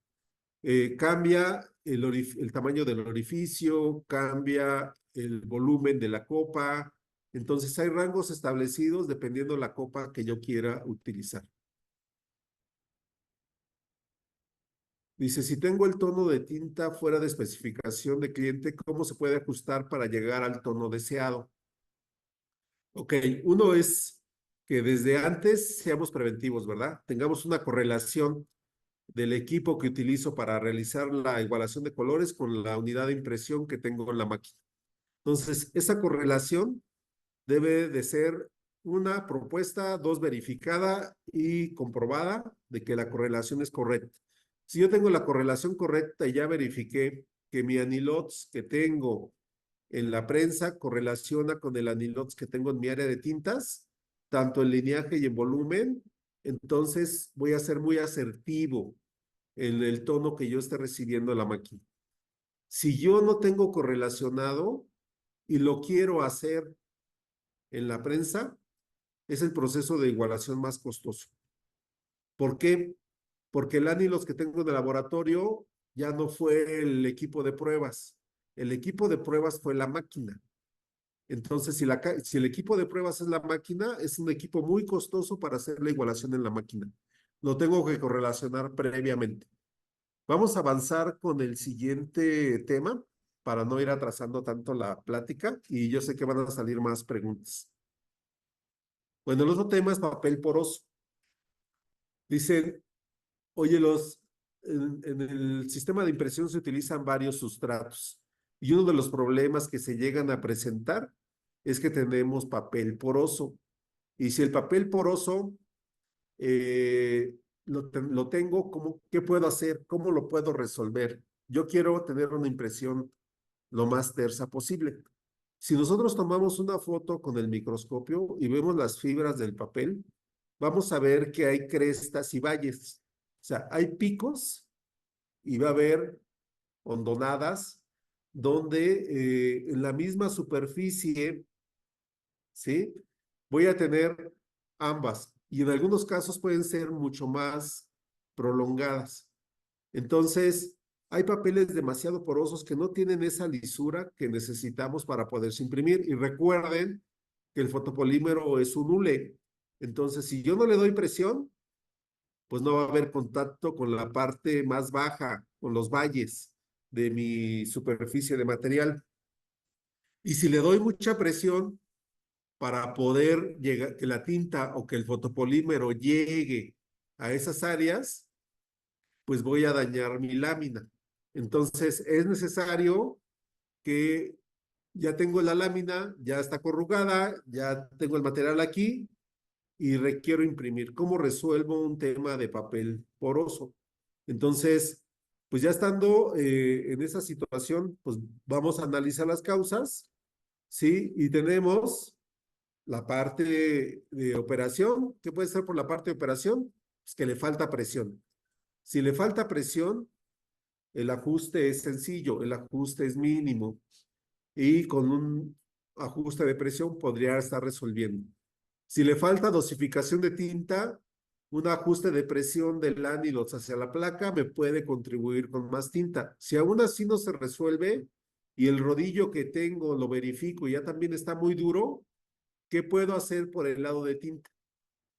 Cambia el tamaño del orificio, cambia el volumen de la copa. Entonces hay rangos establecidos dependiendo de la copa que yo quiera utilizar. Dice, si tengo el tono de tinta fuera de especificación de cliente, ¿cómo se puede ajustar para llegar al tono deseado? Ok, uno es que desde antes seamos preventivos, ¿verdad? Tengamos una correlación del equipo que utilizo para realizar la igualación de colores con la unidad de impresión que tengo en la máquina. Entonces, esa correlación debe de ser una propuesta, dos verificada y comprobada de que la correlación es correcta. Si yo tengo la correlación correcta y ya verifiqué que mi anilots que tengo en la prensa correlaciona con el anilots que tengo en mi área de tintas, tanto en lineaje y en volumen, entonces voy a ser muy asertivo en el tono que yo esté recibiendo de la máquina. Si yo no tengo correlacionado y lo quiero hacer en la prensa, es el proceso de igualación más costoso. ¿Por qué? Porque el anilos que tengo en el laboratorio ya no fue el equipo de pruebas. El equipo de pruebas fue la máquina. Entonces, si el equipo de pruebas es la máquina, es un equipo muy costoso para hacer la igualación en la máquina. Lo tengo que correlacionar previamente. Vamos a avanzar con el siguiente tema para no ir atrasando tanto la plática y yo sé que van a salir más preguntas. Bueno, el otro tema es papel poroso. Dicen, oye, en el sistema de impresión se utilizan varios sustratos y uno de los problemas que se llegan a presentar es que tenemos papel poroso. Y si el papel poroso lo tengo, ¿qué puedo hacer? ¿Cómo lo puedo resolver? Yo quiero tener una impresión lo más tersa posible. Si nosotros tomamos una foto con el microscopio y vemos las fibras del papel, vamos a ver que hay crestas y valles. O sea, hay picos y va a haber hondonadas donde en la misma superficie, ¿sí? Voy a tener ambas y en algunos casos pueden ser mucho más prolongadas. Entonces, hay papeles demasiado porosos que no tienen esa lisura que necesitamos para poderse imprimir. Y recuerden que el fotopolímero es un hule. Entonces, si yo no le doy presión, pues no va a haber contacto con la parte más baja, con los valles de mi superficie de material. Y si le doy mucha presión para poder llegar, que la tinta o que el fotopolímero llegue a esas áreas, pues voy a dañar mi lámina. Entonces es necesario que ya tengo la lámina, ya está corrugada, ya tengo el material aquí y requiero imprimir. ¿Cómo resuelvo un tema de papel poroso? Entonces, pues ya estando en esa situación, pues vamos a analizar las causas, ¿sí? Y tenemos la parte de operación. ¿Qué puede ser por la parte de operación? Pues que le falta presión. Si le falta presión, el ajuste es sencillo, el ajuste es mínimo y con un ajuste de presión podría estar resolviendo. Si le falta dosificación de tinta, un ajuste de presión del ánilus hacia la placa me puede contribuir con más tinta. Si aún así no se resuelve y el rodillo que tengo lo verifico y ya también está muy duro, ¿qué puedo hacer por el lado de tinta?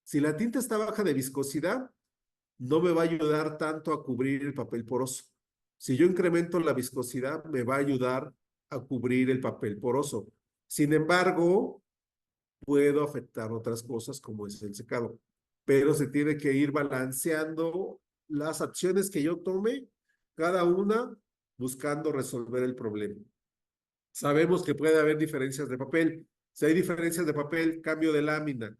Si la tinta está baja de viscosidad, no me va a ayudar tanto a cubrir el papel poroso. Si yo incremento la viscosidad, me va a ayudar a cubrir el papel poroso. Sin embargo, puedo afectar otras cosas como es el secado, pero se tiene que ir balanceando las acciones que yo tome, cada una buscando resolver el problema. Sabemos que puede haber diferencias de papel. Si hay diferencias de papel, cambio de lámina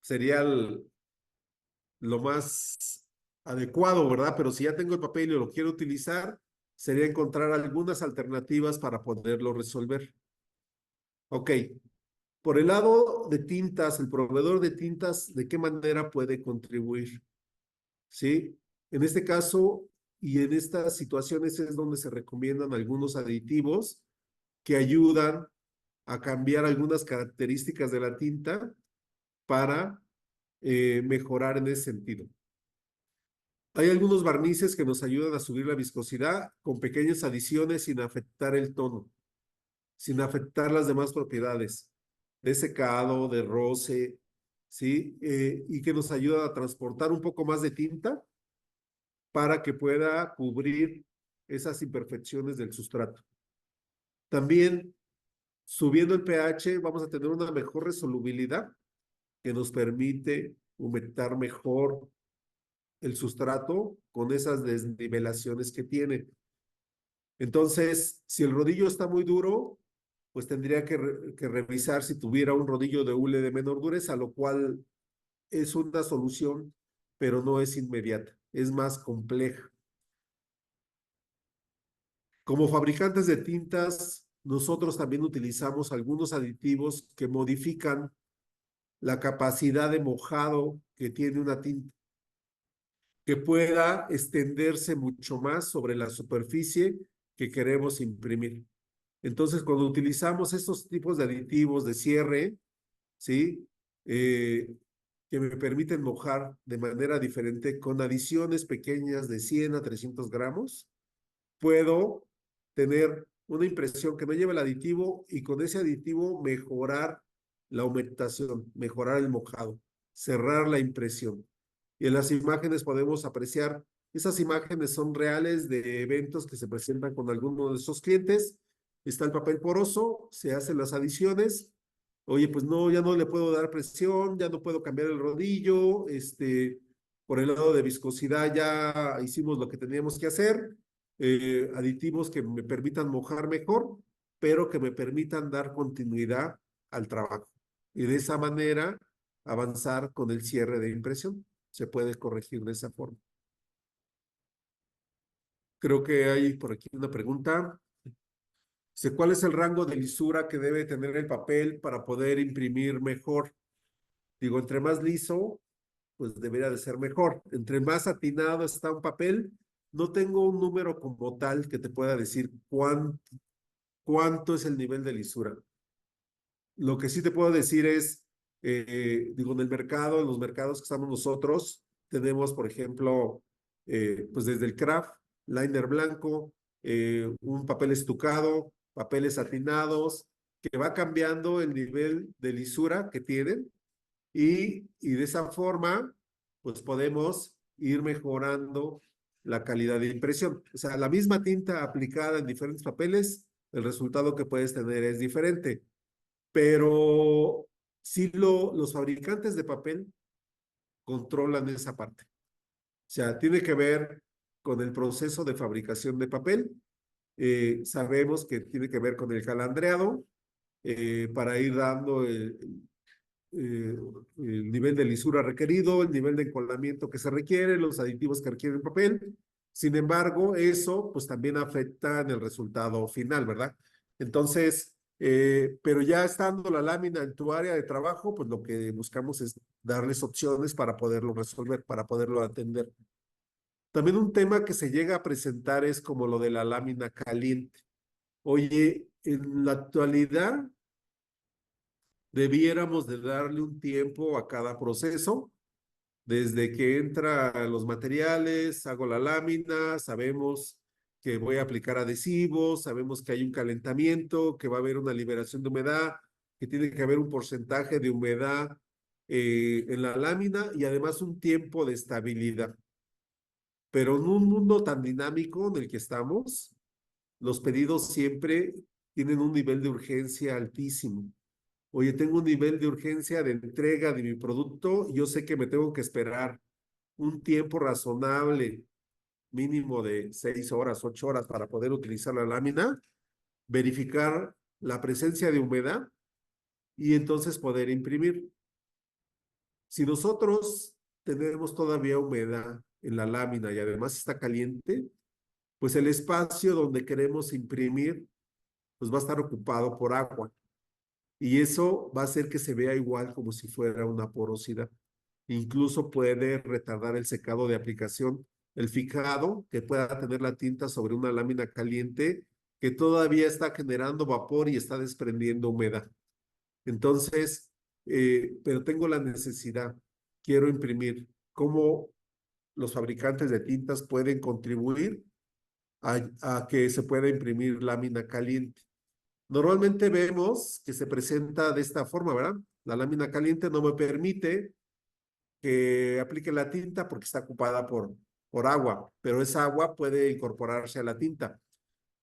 sería lo más adecuado, ¿verdad? Pero si ya tengo el papel y lo quiero utilizar, sería encontrar algunas alternativas para poderlo resolver. Ok, por el lado de tintas, el proveedor de tintas, ¿de qué manera puede contribuir? ¿Sí? En este caso y en estas situaciones es donde se recomiendan algunos aditivos que ayudan a cambiar algunas características de la tinta para mejorar en ese sentido. Hay algunos barnices que nos ayudan a subir la viscosidad con pequeñas adiciones sin afectar el tono, sin afectar las demás propiedades de secado, de roce, ¿sí? Y que nos ayuda a transportar un poco más de tinta para que pueda cubrir esas imperfecciones del sustrato. También, subiendo el pH, vamos a tener una mejor resolubilidad que nos permite humectar mejor el sustrato con esas desnivelaciones que tiene. Entonces, si el rodillo está muy duro, pues tendría que revisar si tuviera un rodillo de hule de menor dureza, lo cual es una solución, pero no es inmediata, es más compleja. Como fabricantes de tintas, nosotros también utilizamos algunos aditivos que modifican la capacidad de mojado que tiene una tinta, que pueda extenderse mucho más sobre la superficie que queremos imprimir. Entonces, cuando utilizamos estos tipos de aditivos de cierre, ¿sí? Que me permiten mojar de manera diferente con adiciones pequeñas de 100 a 300 gramos, puedo tener una impresión que no lleve el aditivo y con ese aditivo mejorar la humectación, mejorar el mojado, cerrar la impresión. Y en las imágenes podemos apreciar, esas imágenes son reales de eventos que se presentan con alguno de esos clientes. Está el papel poroso, se hacen las adiciones. Oye, pues no, ya no le puedo dar presión, ya no puedo cambiar el rodillo, por el lado de viscosidad ya hicimos lo que teníamos que hacer, aditivos que me permitan mojar mejor, pero que me permitan dar continuidad al trabajo. Y de esa manera avanzar con el cierre de impresión. Se puede corregir de esa forma. Creo que hay por aquí una pregunta. ¿Cuál es el rango de lisura que debe tener el papel para poder imprimir mejor? Digo, entre más liso, pues debería de ser mejor. Entre más atinado está un papel, no tengo un número como tal que te pueda decir cuánto es el nivel de lisura. Lo que sí te puedo decir es, digo, en el mercado, en los mercados que estamos nosotros, tenemos, por ejemplo, pues desde el craft, liner blanco, un papel estucado, papeles satinados, que va cambiando el nivel de lisura que tienen y de esa forma, pues podemos ir mejorando la calidad de impresión. O sea, la misma tinta aplicada en diferentes papeles, el resultado que puedes tener es diferente. Pero sí los fabricantes de papel controlan esa parte. O sea, tiene que ver con el proceso de fabricación de papel. Sabemos que tiene que ver con el calandreado para ir dando eh, el nivel de lisura requerido, el nivel de encolamiento que se requiere, los aditivos que requiere el papel. Sin embargo, eso pues también afecta en el resultado final, ¿verdad? Entonces, pero ya estando la lámina en tu área de trabajo, pues lo que buscamos es darles opciones para poderlo resolver, para poderlo atender. También un tema que se llega a presentar es como lo de la lámina caliente. Oye, en la actualidad debiéramos de darle un tiempo a cada proceso, desde que entra los materiales, hago la lámina, sabemos que voy a aplicar adhesivos, sabemos que hay un calentamiento, que va a haber una liberación de humedad, que tiene que haber un porcentaje de humedad en la lámina y además un tiempo de estabilidad. Pero en un mundo tan dinámico en el que estamos, los pedidos siempre tienen un nivel de urgencia altísimo. Oye, tengo un nivel de urgencia de entrega de mi producto, yo sé que me tengo que esperar un tiempo razonable, mínimo de 6 horas, 8 horas para poder utilizar la lámina, verificar la presencia de humedad y entonces poder imprimir. Si nosotros tenemos todavía humedad en la lámina y además está caliente, pues el espacio donde queremos imprimir pues va a estar ocupado por agua. y eso va a hacer que se vea igual como si fuera una porosidad. Incluso puede retardar el secado de aplicación, el fijado que pueda tener la tinta sobre una lámina caliente que todavía está generando vapor y está desprendiendo humedad. Entonces, pero tengo la necesidad, quiero imprimir. ¿Cómo los fabricantes de tintas pueden contribuir a que se pueda imprimir lámina caliente? Normalmente vemos que se presenta de esta forma, ¿verdad? La lámina caliente no me permite que aplique la tinta porque está ocupada por agua, pero esa agua puede incorporarse a la tinta.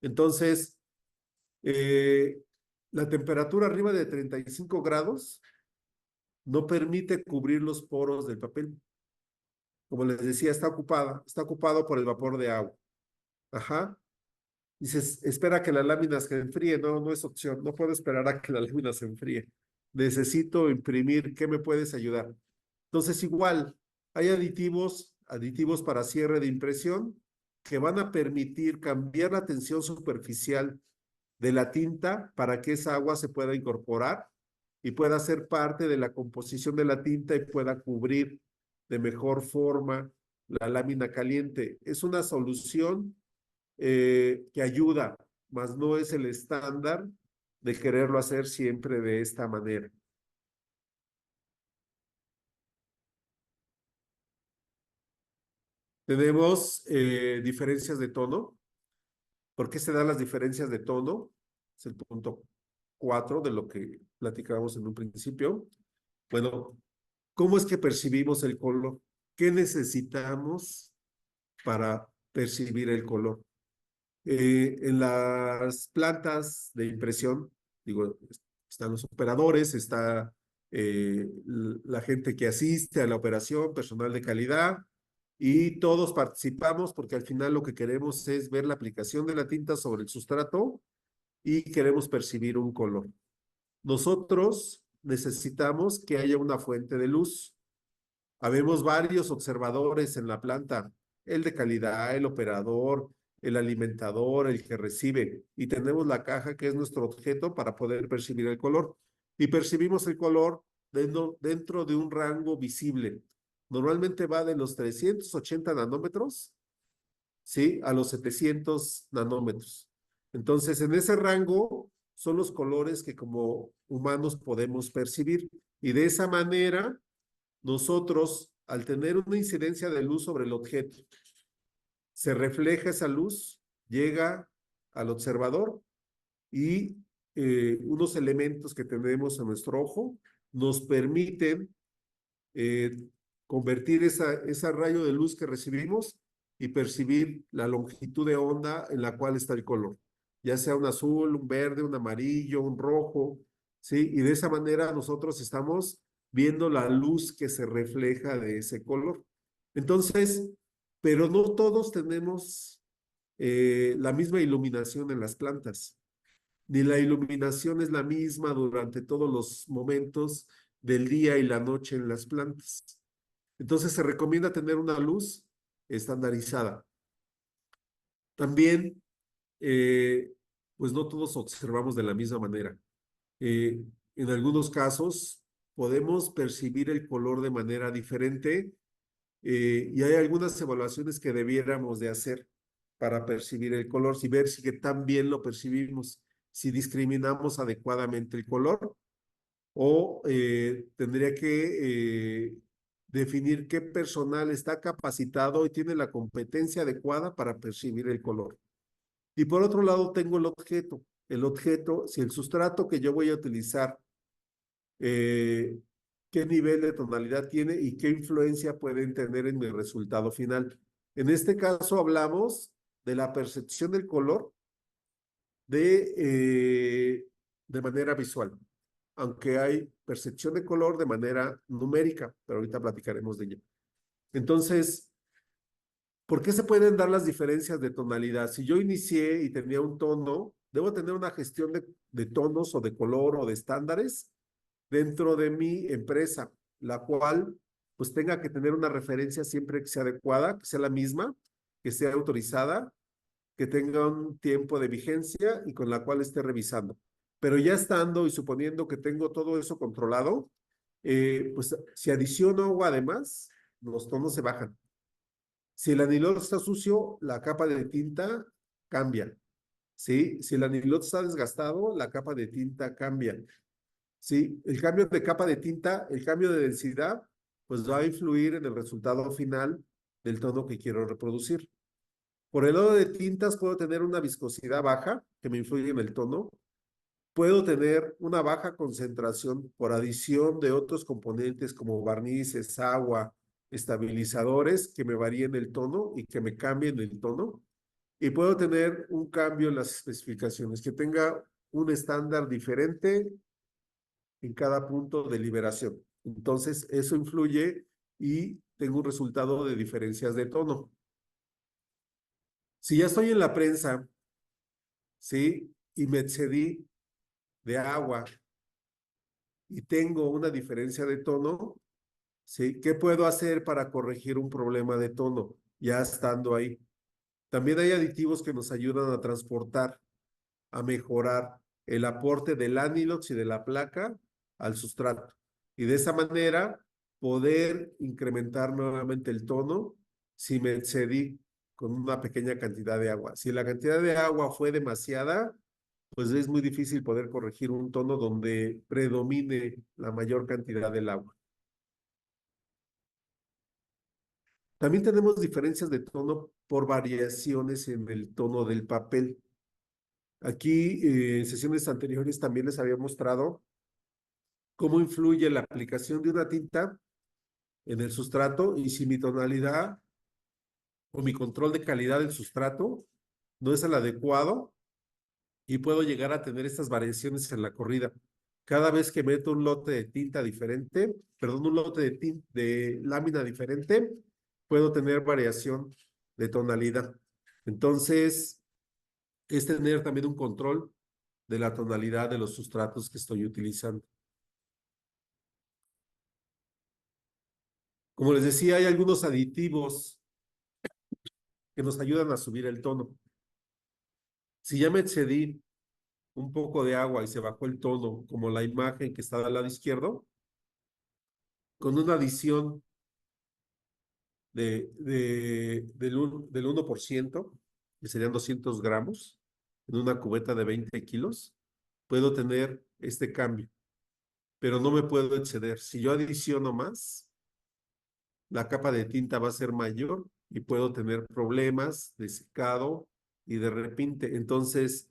Entonces, eh, la temperatura arriba de 35 grados no permite cubrir los poros del papel. Como les decía, está ocupado por el vapor de agua. Ajá. Dices, espera que la lámina se enfríe. No, no es opción. No puedo esperar a que la lámina se enfríe. Necesito imprimir. ¿Qué me puedes ayudar? Entonces, igual, hay aditivos para cierre de impresión que van a permitir cambiar la tensión superficial de la tinta para que esa agua se pueda incorporar y pueda ser parte de la composición de la tinta y pueda cubrir de mejor forma la lámina caliente. Es una solución que ayuda, mas no es el estándar de quererlo hacer siempre de esta manera. Tenemos diferencias de tono. ¿Por qué se dan las diferencias de tono? Es el punto 4 de lo que platicábamos en un principio. Bueno, ¿cómo es que percibimos el color? ¿Qué necesitamos para percibir el color? En las plantas de impresión, digo, están los operadores, está la gente que asiste a la operación, personal de calidad, y todos participamos porque al final lo que queremos es ver la aplicación de la tinta sobre el sustrato y queremos percibir un color. Nosotros necesitamos que haya una fuente de luz. Habemos varios observadores en la planta, el de calidad, el operador, el alimentador, el que recibe, y tenemos la caja que es nuestro objeto para poder percibir el color. Y percibimos el color dentro de un rango visible. Normalmente va de los 380 nanómetros, ¿sí? A los 700 nanómetros. Entonces, en ese rango son los colores que como humanos podemos percibir. Y de esa manera nosotros, al tener una incidencia de luz sobre el objeto, se refleja esa luz, llega al observador y unos elementos que tenemos en nuestro ojo nos permiten eh, convertir ese rayo de luz que recibimos y percibir la longitud de onda en la cual está el color, ya sea un azul, un verde, un amarillo, un rojo, ¿sí? Y de esa manera nosotros estamos viendo la luz que se refleja de ese color. Entonces, pero no todos tenemos la misma iluminación en las plantas, ni la iluminación es la misma durante todos los momentos del día y la noche en las plantas. Entonces se recomienda tener una luz estandarizada. También, pues no todos observamos de la misma manera. Eh, en algunos casos podemos percibir el color de manera diferente y hay algunas evaluaciones que debiéramos de hacer para percibir el color, si ver si que tan bien lo percibimos, si discriminamos adecuadamente el color o tendría que definir qué personal está capacitado y tiene la competencia adecuada para percibir el color. Y por otro lado tengo el objeto. El objeto, si el sustrato que yo voy a utilizar, eh, qué nivel de tonalidad tiene y qué influencia pueden tener en mi resultado final. En este caso hablamos de la percepción del color de manera visual, aunque hay percepción de color de manera numérica, pero ahorita platicaremos de ella. Entonces, ¿por qué se pueden dar las diferencias de tonalidad? Si yo inicié y tenía un tono, debo tener una gestión de tonos o de color o de estándares dentro de mi empresa, la cual pues tenga que tener una referencia siempre que sea adecuada, que sea la misma, que sea autorizada, que tenga un tiempo de vigencia y con la cual esté revisando. Pero ya estando y suponiendo que tengo todo eso controlado, pues si adiciono agua además, los tonos se bajan. Si el anilot está sucio, la capa de tinta cambia. ¿Sí? Si el anilot está desgastado, la capa de tinta cambia. ¿Sí? El cambio de capa de tinta, el cambio de densidad, pues va a influir en el resultado final del tono que quiero reproducir. Por el lado de tintas puedo tener una viscosidad baja que me influye en el tono. Puedo tener una baja concentración por adición de otros componentes como barnices, agua, estabilizadores que me varíen el tono y que me cambien el tono. Y puedo tener un cambio en las especificaciones, que tenga un estándar diferente en cada punto de liberación. Entonces, eso influye y tengo un resultado de diferencias de tono. Si ya estoy en la prensa, ¿sí? Y me excedí de agua y tengo una diferencia de tono, ¿sí? ¿Qué puedo hacer para corregir un problema de tono ya estando ahí? También hay aditivos que nos ayudan a transportar, a mejorar el aporte del anilox y de la placa al sustrato. Y de esa manera poder incrementar nuevamente el tono si me excedí con una pequeña cantidad de agua. Si la cantidad de agua fue demasiada, pues es muy difícil poder corregir un tono donde predomine la mayor cantidad del agua. También tenemos diferencias de tono por variaciones en el tono del papel. Aquí, en sesiones anteriores también les había mostrado cómo influye la aplicación de una tinta en el sustrato y si mi tonalidad o mi control de calidad del sustrato no es el adecuado y puedo llegar a tener estas variaciones en la corrida. Cada vez que meto un lote de tinta diferente, perdón, un lote de lámina diferente, puedo tener variación de tonalidad. Entonces, es tener también un control de la tonalidad de los sustratos que estoy utilizando. Como les decía, hay algunos aditivos que nos ayudan a subir el tono. Si ya me excedí un poco de agua y se bajó el tono, como la imagen que está al lado izquierdo, con una adición del 1%, que serían 200 gramos, en una cubeta de 20 kilos, puedo tener este cambio, pero no me puedo exceder. Si yo adiciono más, la capa de tinta va a ser mayor y puedo tener problemas de secado y de repinte. Entonces,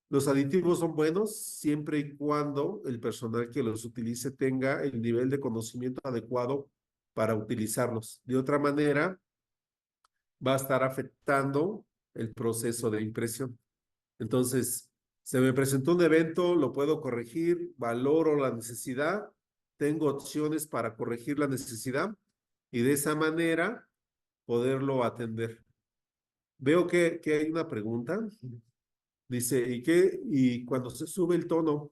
los aditivos son buenos siempre y cuando el personal que los utilice tenga el nivel de conocimiento adecuado para utilizarlos. De otra manera, va a estar afectando el proceso de impresión. Entonces, se me presentó un evento, lo puedo corregir, valoro la necesidad, tengo opciones para corregir la necesidad y de esa manera poderlo atender. Veo que hay una pregunta. Dice, ¿y qué? Y cuando se sube el tono,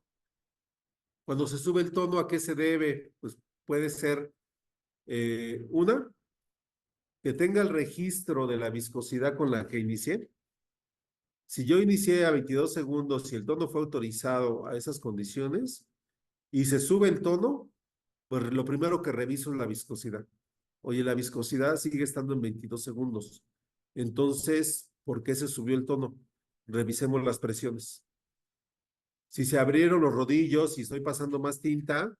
cuando se sube el tono, ¿a qué se debe? Pues puede ser una, que tenga el registro de la viscosidad con la que inicié. Si yo inicié a 22 segundos y el tono fue autorizado a esas condiciones y se sube el tono, pues lo primero que reviso es la viscosidad. Oye, la viscosidad sigue estando en 22 segundos. Entonces, ¿por qué se subió el tono? Revisemos las presiones. Si se abrieron los rodillos y estoy pasando más tinta,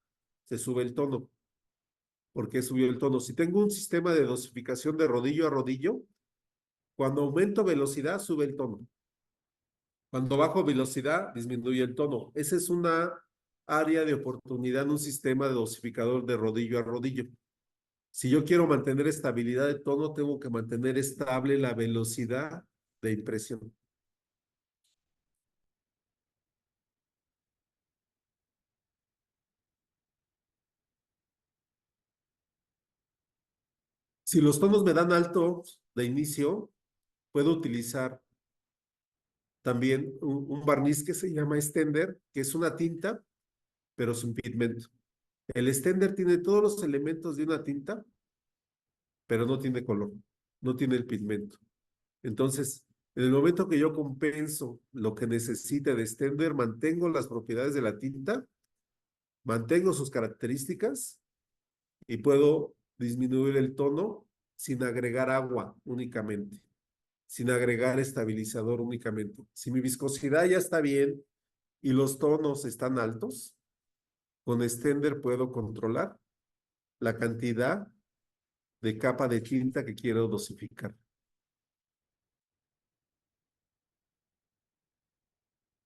se sube el tono. ¿Por qué subió el tono? Si tengo un sistema de dosificación de rodillo a rodillo, cuando aumento velocidad, sube el tono. Cuando bajo velocidad, disminuye el tono. Esa es una área de oportunidad en un sistema de dosificador de rodillo a rodillo. Si yo quiero mantener estabilidad de tono, tengo que mantener estable la velocidad de impresión. Si los tonos me dan altos de inicio, puedo utilizar también un barniz que se llama Stender, que es una tinta, pero sin pigmento. El Stender tiene todos los elementos de una tinta, pero no tiene color, no tiene el pigmento. Entonces, En el momento que yo compenso lo que necesite de extender, mantengo las propiedades de la tinta, mantengo sus características y puedo disminuir el tono sin agregar agua únicamente, sin agregar estabilizador únicamente. Si mi viscosidad ya está bien y los tonos están altos, con extender puedo controlar la cantidad de capa de tinta que quiero dosificar.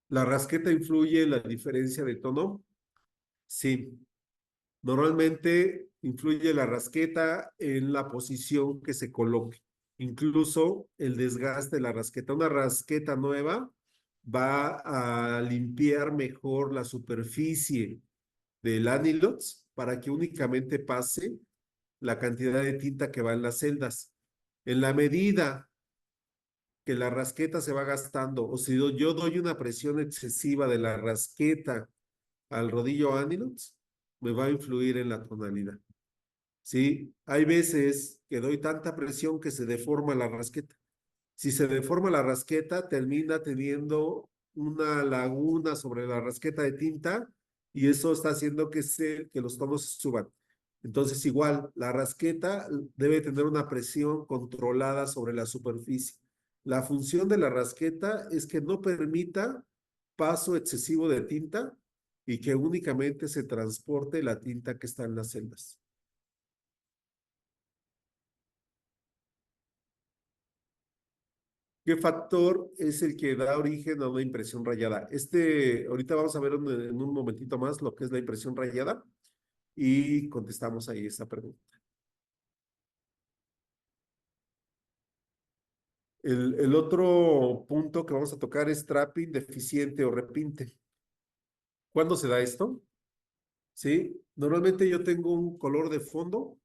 ¿La rasqueta influye en la diferencia de tono? Sí. Normalmente influye la rasqueta en la posición que se coloque, incluso el desgaste de la rasqueta. Una rasqueta nueva va a limpiar mejor la superficie del anilots para que únicamente pase la cantidad de tinta que va en las celdas. En la medida que la rasqueta se va gastando, o si yo doy una presión excesiva de la rasqueta al rodillo anilots, me va a influir en la tonalidad. ¿Sí? Hay veces que doy tanta presión que se deforma la rasqueta. Si se deforma la rasqueta, termina teniendo una laguna sobre la rasqueta de tinta y eso está haciendo que los tonos suban. Entonces, igual, la rasqueta debe tener una presión controlada sobre la superficie. La función de la rasqueta es que no permita paso excesivo de tinta y que únicamente se transporte la tinta que está en las celdas. ¿Qué factor es el que da origen a una impresión rayada? Ahorita vamos a ver en un momentito más lo que es la impresión rayada y contestamos ahí esta pregunta. El otro punto que vamos a tocar es trapping deficiente o repinte. ¿Cuándo se da esto? Sí, normalmente yo tengo un color de fondo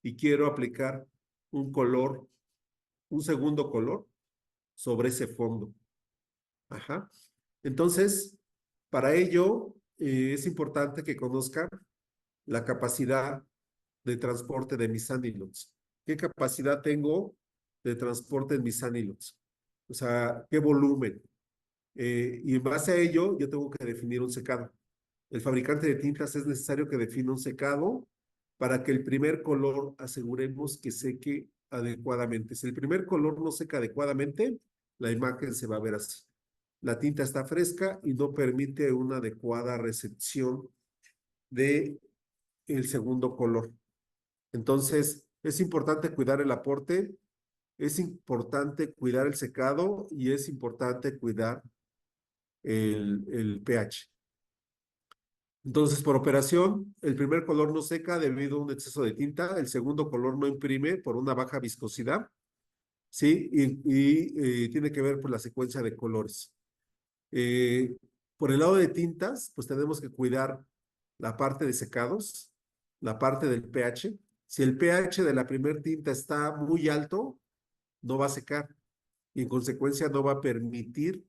y quiero aplicar un color, un segundo color sobre ese fondo. Ajá. Entonces, para ello es importante que conozcan la capacidad de transporte de mis anilots. ¿Qué capacidad tengo de transporte en mis anilots? O sea, ¿qué volumen? Y en base a ello, yo tengo que definir un secado. El fabricante de tintas es necesario que defina un secado para que el primer color aseguremos que seque adecuadamente. Si el primer color no seca adecuadamente, la imagen se va a ver así. La tinta está fresca y no permite una adecuada recepción de el segundo color. Entonces, es importante cuidar el aporte, es importante cuidar el secado y es importante cuidar el pH. Entonces, por operación, el primer color no seca debido a un exceso de tinta, el segundo color no imprime por una baja viscosidad, ¿sí? Y tiene que ver por la secuencia de colores. Eh, por el lado de tintas, pues tenemos que cuidar la parte de secados, la parte del pH. Si el pH de la primera tinta está muy alto, no va a secar y en consecuencia no va a permitir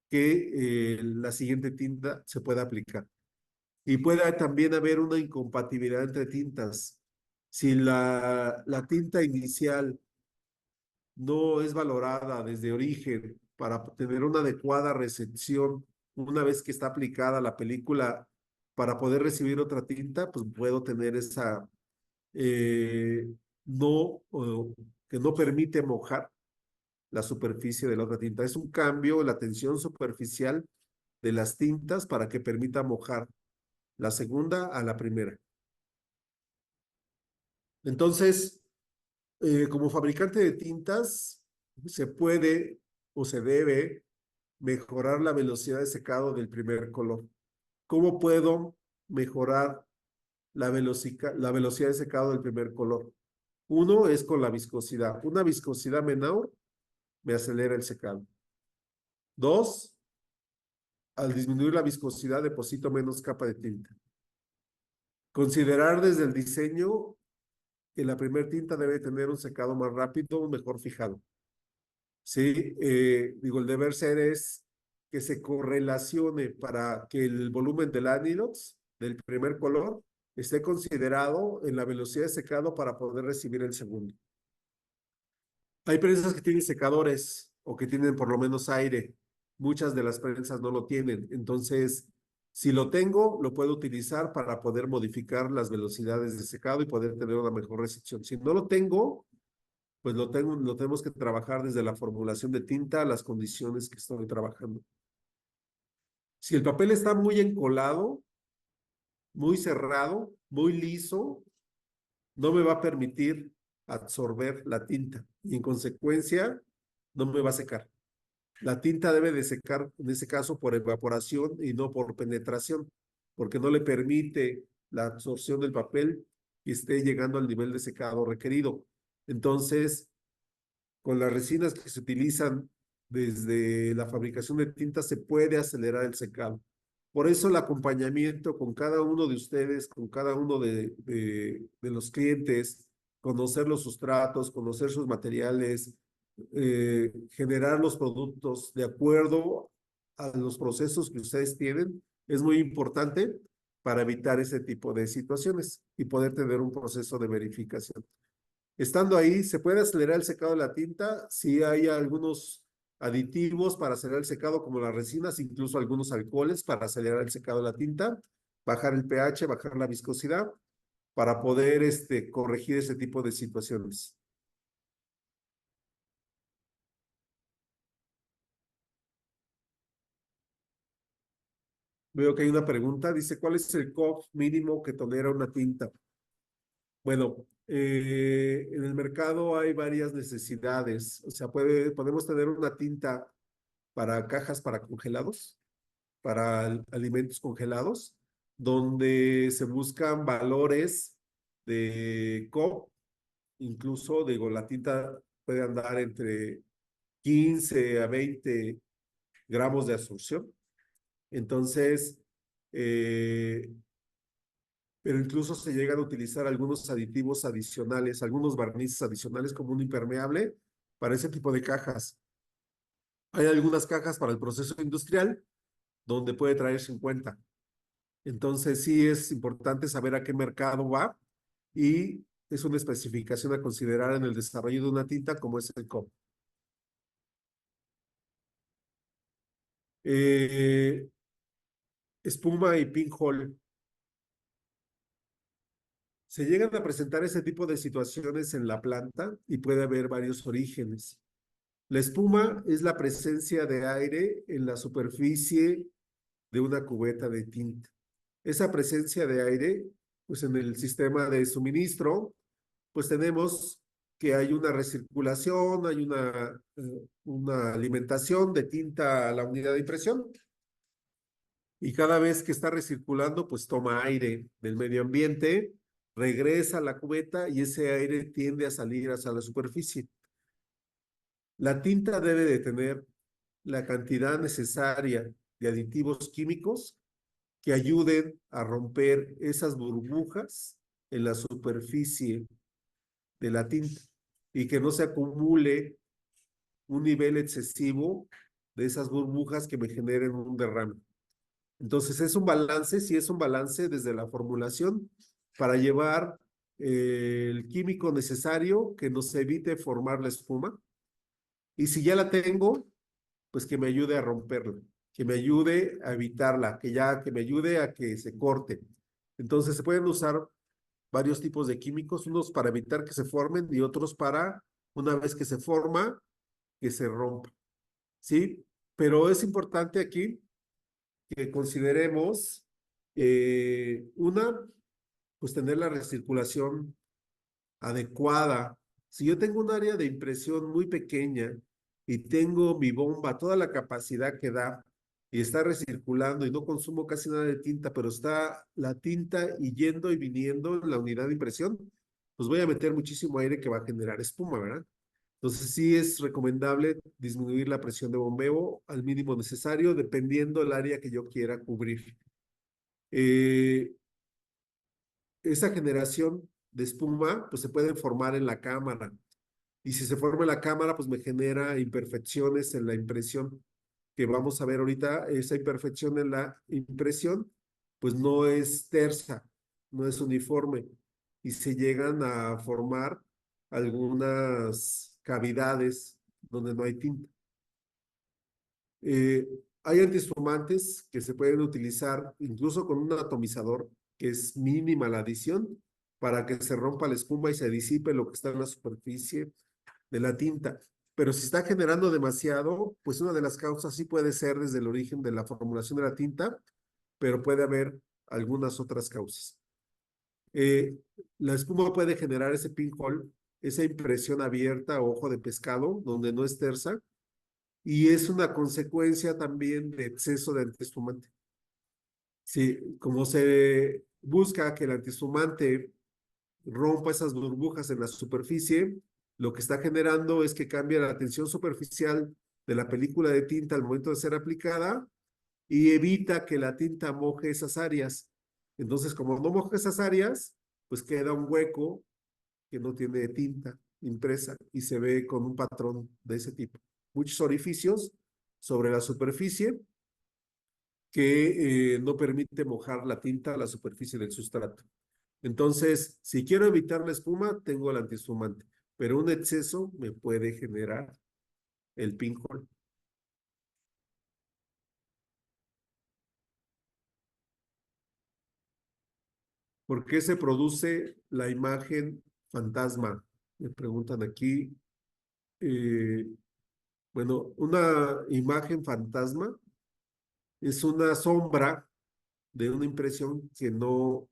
que la siguiente tinta se pueda aplicar. Y puede también haber una incompatibilidad entre tintas. Si la tinta inicial no es valorada desde origen para tener una adecuada recepción una vez que está aplicada la película para poder recibir otra tinta, pues puedo tener esa eh, no, que no permite mojar la superficie de la otra tinta. Es un cambio en la tensión superficial de las tintas para que permita mojar la segunda a la primera. Entonces, como fabricante de tintas, se puede o se debe mejorar la velocidad de secado del primer color. ¿Cómo puedo mejorar la velocidad de secado del primer color? Uno es con la viscosidad. Una viscosidad menor me acelera el secado. Dos, al disminuir la viscosidad deposito menos capa de tinta. Considerar desde el diseño que la primera tinta debe tener un secado más rápido, un mejor fijado. Sí, digo, el deber ser es que se correlacione para que el volumen del anilox del primer color esté considerado en la velocidad de secado para poder recibir el segundo. Hay prensas que tienen secadores o que tienen por lo menos aire. Muchas de las prensas no lo tienen. Entonces, si lo tengo, lo puedo utilizar para poder modificar las velocidades de secado y poder tener una mejor recepción. Si no lo tengo, pues lo tenemos que trabajar desde la formulación de tinta a las condiciones que estoy trabajando. Si el papel está muy encolado, muy cerrado, muy liso, no me va a permitir absorber la tinta y en consecuencia no me va a secar. La tinta debe de secar, en ese caso, por evaporación y no por penetración, porque no le permite la absorción del papel y esté llegando al nivel de secado requerido. Entonces, con las resinas que se utilizan desde la fabricación de tinta se puede acelerar el secado. Por eso el acompañamiento con cada uno de ustedes, con cada uno de los clientes, conocer los sustratos, conocer sus materiales, generar los productos de acuerdo a los procesos que ustedes tienen, es muy importante para evitar ese tipo de situaciones y poder tener un proceso de verificación. Estando ahí, ¿se puede acelerar el secado de la tinta? Sí, hay algunos aditivos para acelerar el secado, como las resinas, incluso algunos alcoholes para acelerar el secado de la tinta, bajar el pH, bajar la viscosidad, para poder corregir ese tipo de situaciones. Veo que hay una pregunta, dice, ¿cuál es el COF mínimo que tolera una tinta? Bueno, en el mercado hay varias necesidades, o sea, podemos tener una tinta para cajas para congelados, para alimentos congelados, donde se buscan valores de COP, incluso, digo, la tinta puede andar entre 15 a 20 gramos de absorción. Entonces, eh, pero incluso se llegan a utilizar algunos aditivos adicionales, algunos barnices adicionales como un impermeable para ese tipo de cajas. Hay algunas cajas para el proceso industrial donde puede traer 50. Entonces sí es importante saber a qué mercado va y es una especificación a considerar en el desarrollo de una tinta como es el COP. Eh, espuma y pinhole. Se llegan a presentar ese tipo de situaciones en la planta y puede haber varios orígenes. La espuma es la presencia de aire en la superficie de una cubeta de tinta. Esa presencia de aire, pues en el sistema de suministro, pues tenemos que hay una recirculación, hay una alimentación de tinta a la unidad de impresión y cada vez que está recirculando, pues toma aire del medio ambiente, regresa a la cubeta y ese aire tiende a salir hacia la superficie. La tinta debe de tener la cantidad necesaria de aditivos químicos que ayuden a romper esas burbujas en la superficie de la tinta y que no se acumule un nivel excesivo de esas burbujas que me generen un derrame. Entonces es un balance, sí es un balance desde la formulación para llevar el químico necesario que nos evite formar la espuma. Y si ya la tengo, pues que me ayude a romperla, que me ayude a evitarla, que me ayude a que se corte. Entonces se pueden usar varios tipos de químicos, unos para evitar que se formen y otros para, una vez que se forma, que se rompa, ¿sí? Pero es importante aquí que consideremos, una, pues tener la recirculación adecuada. Si yo tengo un área de impresión muy pequeña y tengo mi bomba, toda la capacidad que da, y está recirculando y no consumo casi nada de tinta, pero está la tinta y yendo y viniendo en la unidad de impresión, pues voy a meter muchísimo aire que va a generar espuma, ¿verdad? Entonces sí es recomendable disminuir la presión de bombeo al mínimo necesario, dependiendo del área que yo quiera cubrir. Eh, esa generación de espuma, pues se puede formar en la cámara. Y si se forma en la cámara, pues me genera imperfecciones en la impresión, que vamos a ver ahorita. Esa imperfección en la impresión, pues no es tersa, no es uniforme. Y se llegan a formar algunas cavidades donde no hay tinta. Eh, Hay antiespumantes que se pueden utilizar incluso con un atomizador, que es mínima la adición, para que se rompa la espuma y se disipe lo que está en la superficie de la tinta. Pero si está generando demasiado, pues una de las causas sí puede ser desde el origen de la formulación de la tinta, pero puede haber algunas otras causas. Eh, la espuma puede generar ese pinhole, esa impresión abierta, ojo de pescado, donde no es tersa, y es una consecuencia también de exceso de antiespumante. Sí, como se busca que el antiespumante rompa esas burbujas en la superficie, lo que está generando es que cambia la tensión superficial de la película de tinta al momento de ser aplicada y evita que la tinta moje esas áreas. Entonces, como no moja esas áreas, pues queda un hueco que no tiene tinta impresa y se ve con un patrón de ese tipo. Muchos orificios sobre la superficie que no permite mojar la tinta a la superficie del sustrato. Entonces, si quiero evitar la espuma, tengo el antiespumante, pero un exceso me puede generar el pinhole. ¿Por qué se produce la imagen fantasma? Me preguntan aquí. Eh, bueno, una imagen fantasma es una sombra de una impresión que no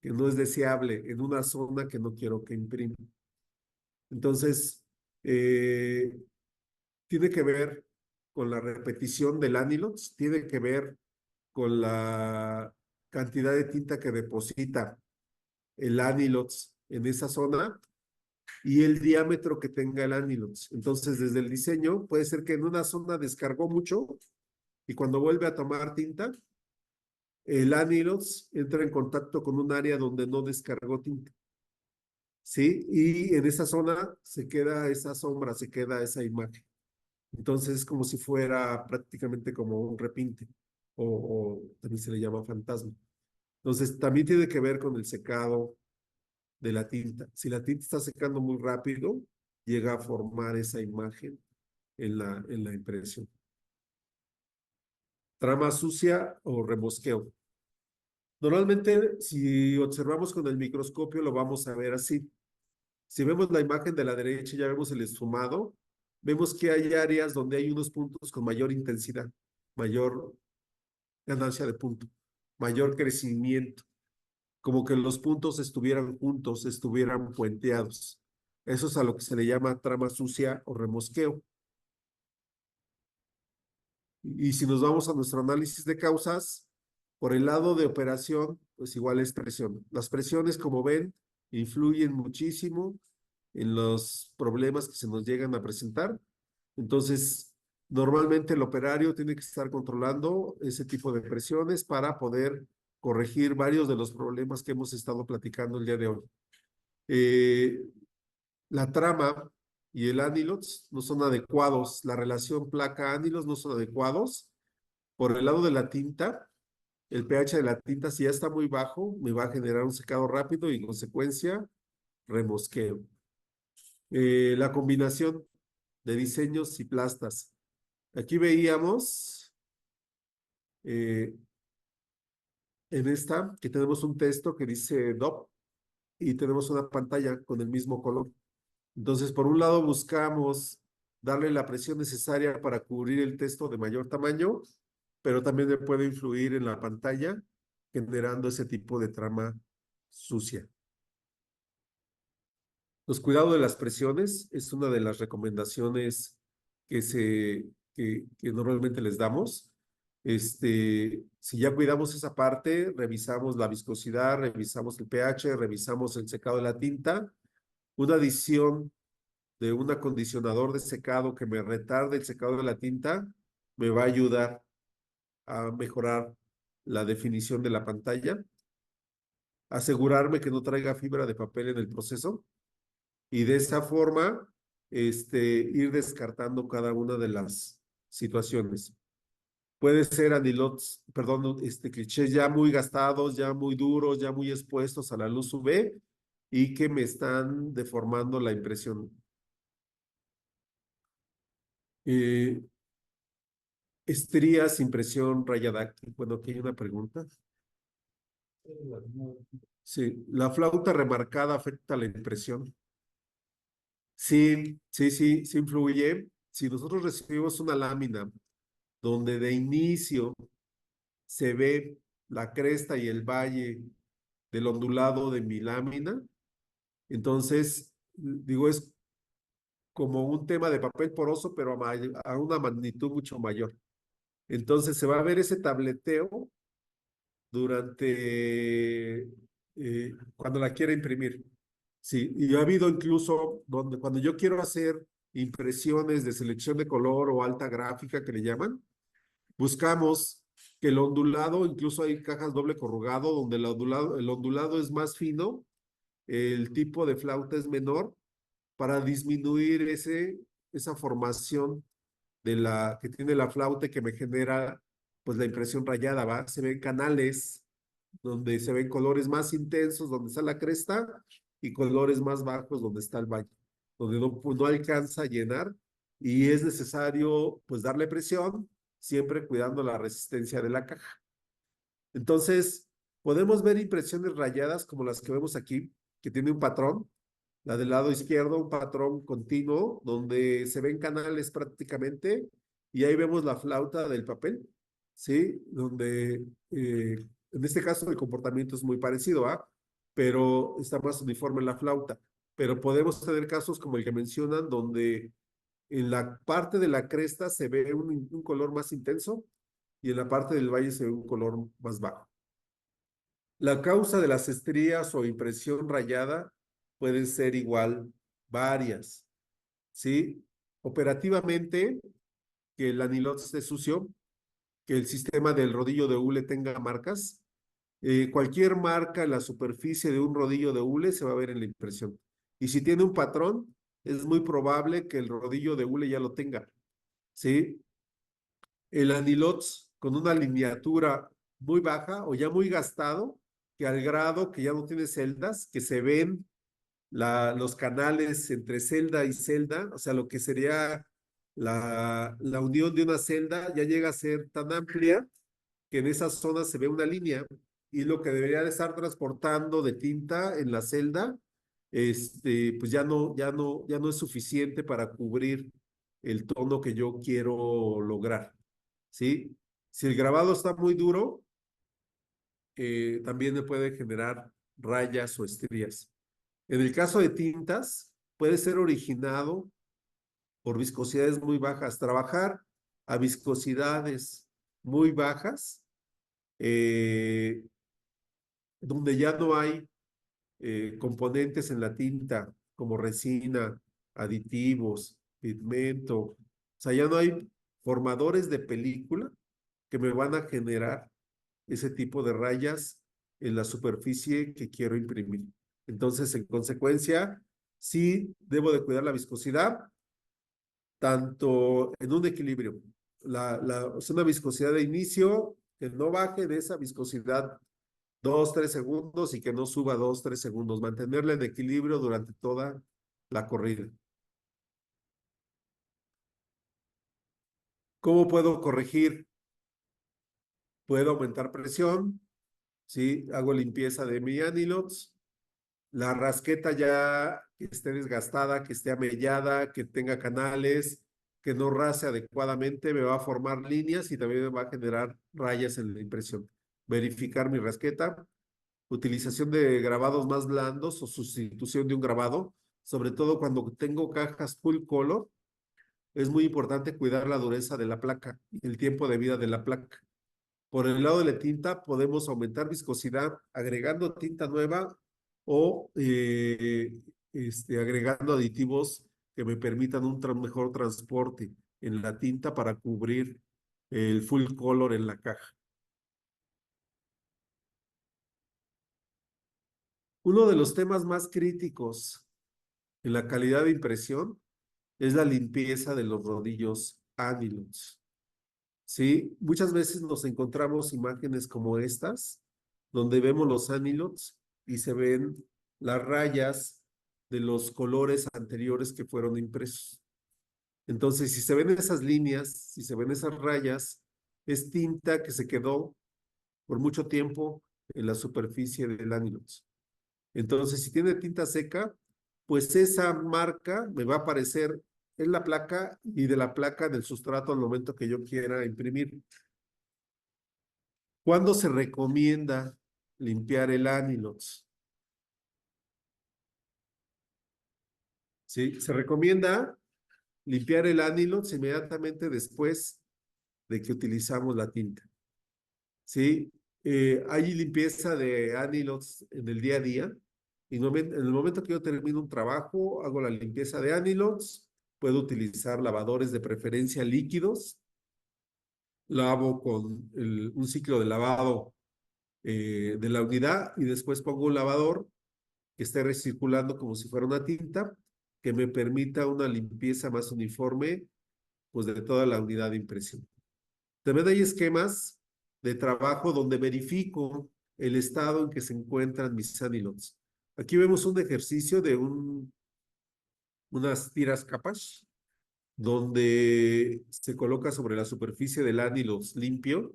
es deseable en una zona que no quiero que imprima. Entonces, eh, tiene que ver con la repetición del anilox, tiene que ver con la cantidad de tinta que deposita el anilox en esa zona y el diámetro que tenga el anilox. Entonces, desde el diseño, puede ser que en una zona descargó mucho y cuando vuelve a tomar tinta, el anilox entra en contacto con un área donde no descargó tinta. ¿Sí? Y en esa zona se queda esa sombra, se queda esa imagen. Entonces es como si fuera prácticamente como un repinte o también se le llama fantasma. Entonces también tiene que ver con el secado de la tinta. Si la tinta está secando muy rápido, llega a formar esa imagen en la impresión. Trama sucia o remosqueo. Normalmente, si observamos con el microscopio, lo vamos a ver así. Si vemos la imagen de la derecha, ya vemos el esfumado, vemos que hay áreas donde hay unos puntos con mayor intensidad, mayor ganancia de punto, mayor crecimiento, como que los puntos estuvieran juntos, estuvieran puenteados. Eso es a lo que se le llama trama sucia o remosqueo. Y si nos vamos a nuestro análisis de causas, por el lado de operación, pues igual es presión. Las presiones, como ven, influyen muchísimo en los problemas que se nos llegan a presentar. Entonces, normalmente el operario tiene que estar controlando ese tipo de presiones para poder corregir varios de los problemas que hemos estado platicando el día de hoy. Eh, la trama y el anilox no son adecuados, la relación placa-anilox no son adecuados. Por el lado de la tinta, el pH de la tinta, si ya está muy bajo, me va a generar un secado rápido y en consecuencia, remosqueo. La combinación de diseños y plastas. Aquí veíamos eh, en esta que tenemos un texto que dice DOP y tenemos una pantalla con el mismo color. Entonces, por un lado buscamos darle la presión necesaria para cubrir el texto de mayor tamaño, pero también le puede influir en la pantalla generando ese tipo de trama sucia. Los cuidados de las presiones es una de las recomendaciones que normalmente les damos. Si ya cuidamos esa parte, revisamos la viscosidad, revisamos el pH, revisamos el secado de la tinta. Una adición de un acondicionador de secado que me retarde el secado de la tinta me va a ayudar a mejorar la definición de la pantalla, asegurarme que no traiga fibra de papel en el proceso y de esa forma ir descartando cada una de las situaciones. Puede ser anilots, perdón, clichés ya muy gastados, ya muy duros, ya muy expuestos a la luz UV y que me están deformando la impresión. Eh, estrías, impresión, raya dáctil. Bueno, aquí hay una pregunta. Sí, la flauta remarcada afecta la impresión. Sí, sí, sí, sí influye. Si nosotros recibimos una lámina donde de inicio se ve la cresta y el valle del ondulado de mi lámina, entonces, digo, es como un tema de papel poroso, pero a una magnitud mucho mayor. Entonces se va a ver ese tableteo durante cuando la quiera imprimir. Sí, y ha habido incluso donde cuando yo quiero hacer impresiones de selección de color o alta gráfica que le llaman, buscamos que el ondulado, incluso hay cajas doble corrugado donde el ondulado es más fino, el tipo de flauta es menor para disminuir esa formación de que tiene la flauta y que me genera pues la impresión rayada, ¿va? Se ven canales donde se ven colores más intensos, donde está la cresta, y colores más bajos, donde está el valle, donde no, pues, no alcanza a llenar y es necesario pues darle presión, siempre cuidando la resistencia de la caja. Entonces, podemos ver impresiones rayadas como las que vemos aquí, que tiene un patrón, la del lado izquierdo, un patrón continuo, donde se ven canales prácticamente, y ahí vemos la flauta del papel, ¿sí? Donde en este caso el comportamiento es muy parecido, ¿ah? Pero está más uniforme en la flauta. Pero podemos tener casos como el que mencionan, donde en la parte de la cresta se ve un color más intenso y en la parte del valle se ve un color más bajo. La causa de las estrías o impresión rayada pueden ser igual varias, ¿sí? Operativamente, que el anilot esté sucio, que el sistema del rodillo de hule tenga marcas. Cualquier marca en la superficie de un rodillo de hule se va a ver en la impresión. Y si tiene un patrón, es muy probable que el rodillo de hule ya lo tenga, ¿sí? El anilot con una lineatura muy baja o ya muy gastado, que al grado que ya no tiene celdas, que se ven los canales entre celda y celda, o sea, lo que sería la unión de una celda, ya llega a ser tan amplia que en esa zona se ve una línea y lo que debería de estar transportando de tinta en la celda, pues ya no es suficiente para cubrir el tono que yo quiero lograr, ¿sí? Si el grabado está muy duro, también me puede generar rayas o estrías. En el caso de tintas, puede ser originado por viscosidades muy bajas. Trabajar a viscosidades muy bajas, eh, donde ya no hay componentes en la tinta como resina, aditivos, pigmento, o sea, ya no hay formadores de película que me van a generar ese tipo de rayas en la superficie que quiero imprimir. Entonces, en consecuencia, sí debo de cuidar la viscosidad, tanto en un equilibrio. Es una viscosidad de inicio que no baje de esa viscosidad 2, 3 segundos y que no suba 2, 3 segundos. Mantenerla en equilibrio durante toda la corrida. ¿Cómo puedo corregir? Puedo aumentar presión, ¿sí? Hago limpieza de mi anilots. La rasqueta ya que esté desgastada, que esté amellada, que tenga canales, que no race adecuadamente, me va a formar líneas y también me va a generar rayas en la impresión. Verificar mi rasqueta, utilización de grabados más blandos o sustitución de un grabado, sobre todo cuando tengo cajas full color, es muy importante cuidar la dureza de la placa y el tiempo de vida de la placa. Por el lado de la tinta, podemos aumentar viscosidad agregando tinta nueva o agregando aditivos que me permitan un mejor transporte en la tinta para cubrir el full color en la caja. Uno de los temas más críticos en la calidad de impresión es la limpieza de los rodillos anilots. Sí, muchas veces nos encontramos imágenes como estas, donde vemos los anilots y se ven las rayas de los colores anteriores que fueron impresos. Entonces, si se ven esas líneas, si se ven esas rayas, es tinta que se quedó por mucho tiempo en la superficie del anilox. Entonces, si tiene tinta seca, pues esa marca me va a aparecer en la placa y de la placa del sustrato al momento que yo quiera imprimir. ¿Cuándo se recomienda limpiar el anilox? ¿Sí? Se recomienda limpiar el anilox inmediatamente después de que utilizamos la tinta. ¿Sí? Hay limpieza de anilox en el día a día. Y en el momento que yo termino un trabajo, hago la limpieza de anilox. Puedo utilizar lavadores de preferencia líquidos. Lavo con un ciclo de lavado de la unidad y después pongo un lavador que esté recirculando como si fuera una tinta que me permita una limpieza más uniforme pues de toda la unidad de impresión. También hay esquemas de trabajo donde verifico el estado en que se encuentran mis anilox. Aquí vemos un ejercicio de unas tiras capas donde se coloca sobre la superficie del anilox limpio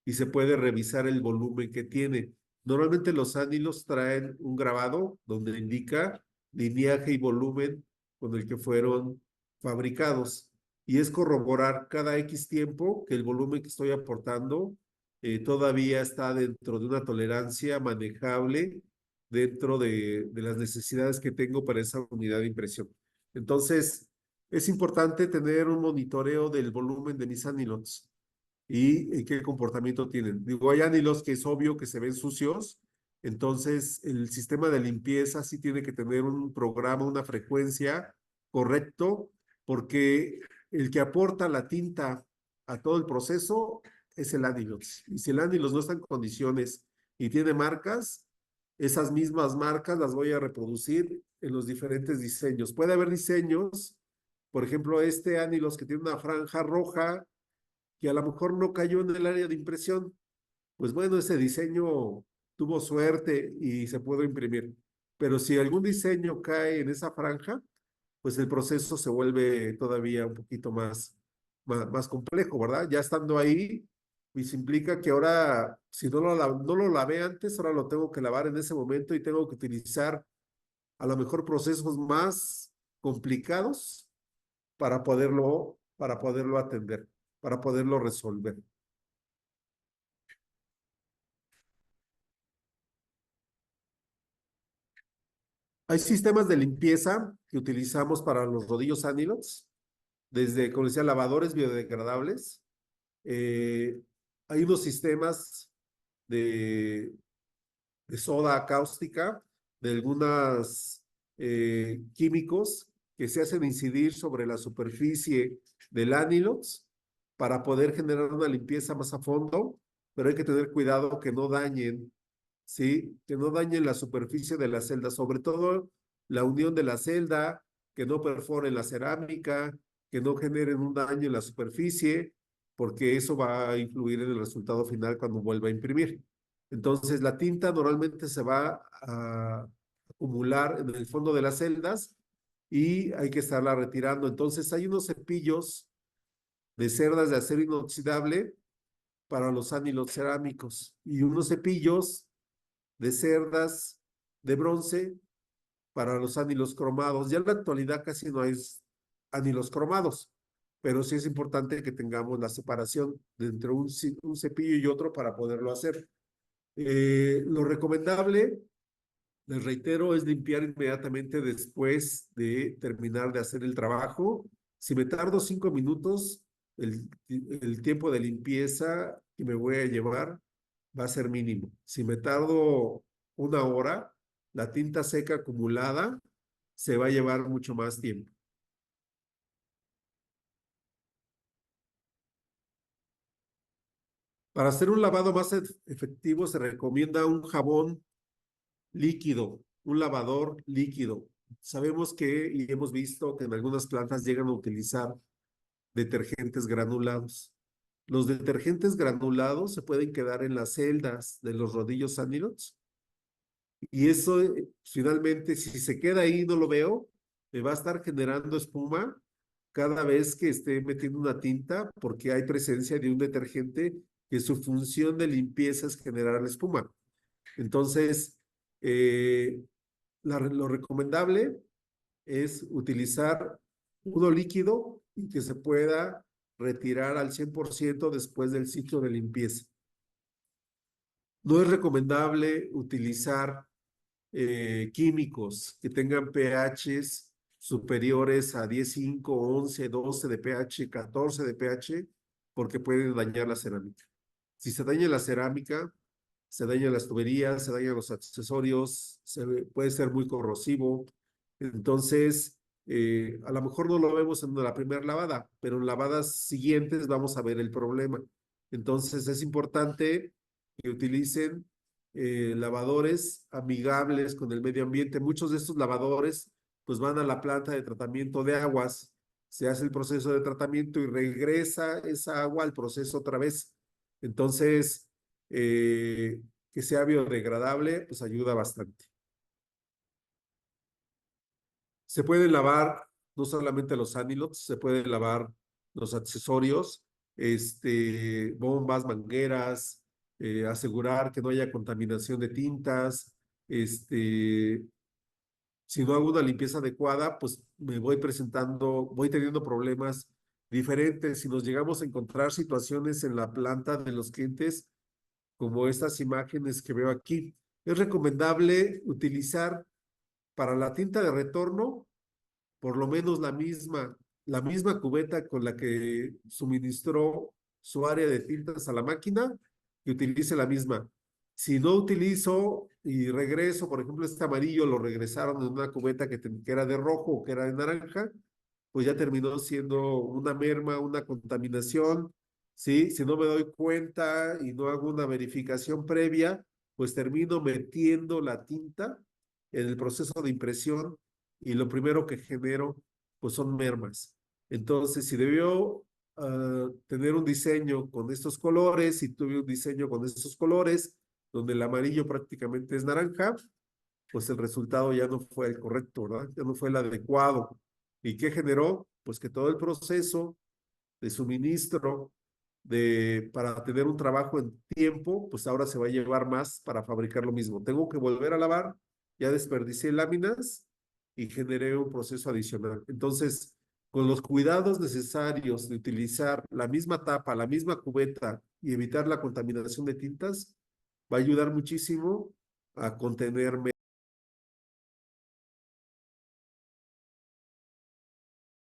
y se puede revisar el volumen que tiene. Normalmente los ánilos traen un grabado donde indica lineaje y volumen con el que fueron fabricados. Y es corroborar cada X tiempo que el volumen que estoy aportando todavía está dentro de una tolerancia manejable dentro de las necesidades que tengo para esa unidad de impresión. Entonces, es importante tener un monitoreo del volumen de mis ánilos y qué comportamiento tienen. Digo, hay anilos que es obvio que se ven sucios, entonces el sistema de limpieza sí tiene que tener un programa, una frecuencia correcto, porque el que aporta la tinta a todo el proceso es el anilos. Y si el anilos no está en condiciones y tiene marcas, esas mismas marcas las voy a reproducir en los diferentes diseños. Puede haber diseños, por ejemplo, este anilos que tiene una franja roja, que a lo mejor no cayó en el área de impresión, pues bueno, ese diseño tuvo suerte y se pudo imprimir. Pero si algún diseño cae en esa franja, pues el proceso se vuelve todavía un poquito más complejo, ¿verdad? Ya estando ahí, pues implica que ahora, si no lo lavé antes, ahora lo tengo que lavar en ese momento y tengo que utilizar a lo mejor procesos más complicados para poderlo atender, para poderlo resolver. Hay sistemas de limpieza que utilizamos para los rodillos Anilox, desde, como decía, lavadores biodegradables. Eh, Hay unos sistemas de, de soda cáustica, de algunos químicos que se hacen incidir sobre la superficie del Anilox para poder generar una limpieza más a fondo, pero hay que tener cuidado que no dañen, ¿sí? Que no dañen la superficie de la celda, sobre todo la unión de la celda, que no perforen la cerámica, que no generen un daño en la superficie, porque eso va a influir en el resultado final cuando vuelva a imprimir. Entonces, la tinta normalmente se va a acumular en el fondo de las celdas y hay que estarla retirando. Entonces, hay unos cepillos de cerdas de acero inoxidable para los ánilos cerámicos y unos cepillos de cerdas de bronce para los ánilos cromados. Ya en la actualidad casi no hay ánilos cromados, pero sí es importante que tengamos la separación entre un cepillo y otro para poderlo hacer. Lo recomendable, les reitero, es limpiar inmediatamente después de terminar de hacer el trabajo. Si me tardo 5 minutos, el tiempo de limpieza que me voy a llevar va a ser mínimo. Si me tardo 1 hora, la tinta seca acumulada se va a llevar mucho más tiempo. Para hacer un lavado más efectivo se recomienda un jabón líquido, un lavador líquido. Sabemos que y hemos visto que en algunas plantas llegan a utilizar detergentes granulados. Los detergentes granulados se pueden quedar en las celdas de los rodillos Anilox y eso finalmente, si se queda ahí y no lo veo, me va a estar generando espuma cada vez que esté metiendo una tinta, porque hay presencia de un detergente que su función de limpieza es generar la espuma. Entonces, lo recomendable es utilizar uno líquido y que se pueda retirar al 100% después del ciclo de limpieza. No es recomendable utilizar químicos que tengan pHs superiores a 10,5, 11, 12 de pH, 14 de pH, porque pueden dañar la cerámica. Si se daña la cerámica, se dañan las tuberías, se dañan los accesorios, puede ser muy corrosivo. Entonces, a lo mejor no lo vemos en la primera lavada, pero en lavadas siguientes vamos a ver el problema. Entonces, es importante que utilicen lavadores amigables con el medio ambiente. Muchos de estos lavadores pues van a la planta de tratamiento de aguas, se hace el proceso de tratamiento y regresa esa agua al proceso otra vez. Entonces, que sea biodegradable, pues ayuda bastante. Se pueden lavar no solamente los anilots, se pueden lavar los accesorios, bombas, mangueras, asegurar que no haya contaminación de tintas, si no hago una limpieza adecuada, pues me voy presentando, voy teniendo problemas diferentes. Si nos llegamos a encontrar situaciones en la planta de los clientes, como estas imágenes que veo aquí, es recomendable utilizar para la tinta de retorno por lo menos la misma cubeta con la que suministró su área de tintas a la máquina, que utilice la misma. Si no utilizo y regreso, por ejemplo, este amarillo lo regresaron en una cubeta que era de rojo o que era de naranja, pues ya terminó siendo una merma, una contaminación, ¿sí? Si no me doy cuenta y no hago una verificación previa, pues termino metiendo la tinta en el proceso de impresión y lo primero que genero, pues son mermas. Entonces, si debió tener un diseño con estos colores, si tuve un diseño con estos colores, donde el amarillo prácticamente es naranja, pues el resultado ya no fue el correcto, ¿verdad? Ya no fue el adecuado. ¿Y qué generó? Pues que todo el proceso de suministro para tener un trabajo en tiempo, pues ahora se va a llevar más para fabricar lo mismo. Tengo que volver a lavar, ya desperdicié láminas y generé un proceso adicional. Entonces, con los cuidados necesarios de utilizar la misma tapa, la misma cubeta y evitar la contaminación de tintas, va a ayudar muchísimo a contenerme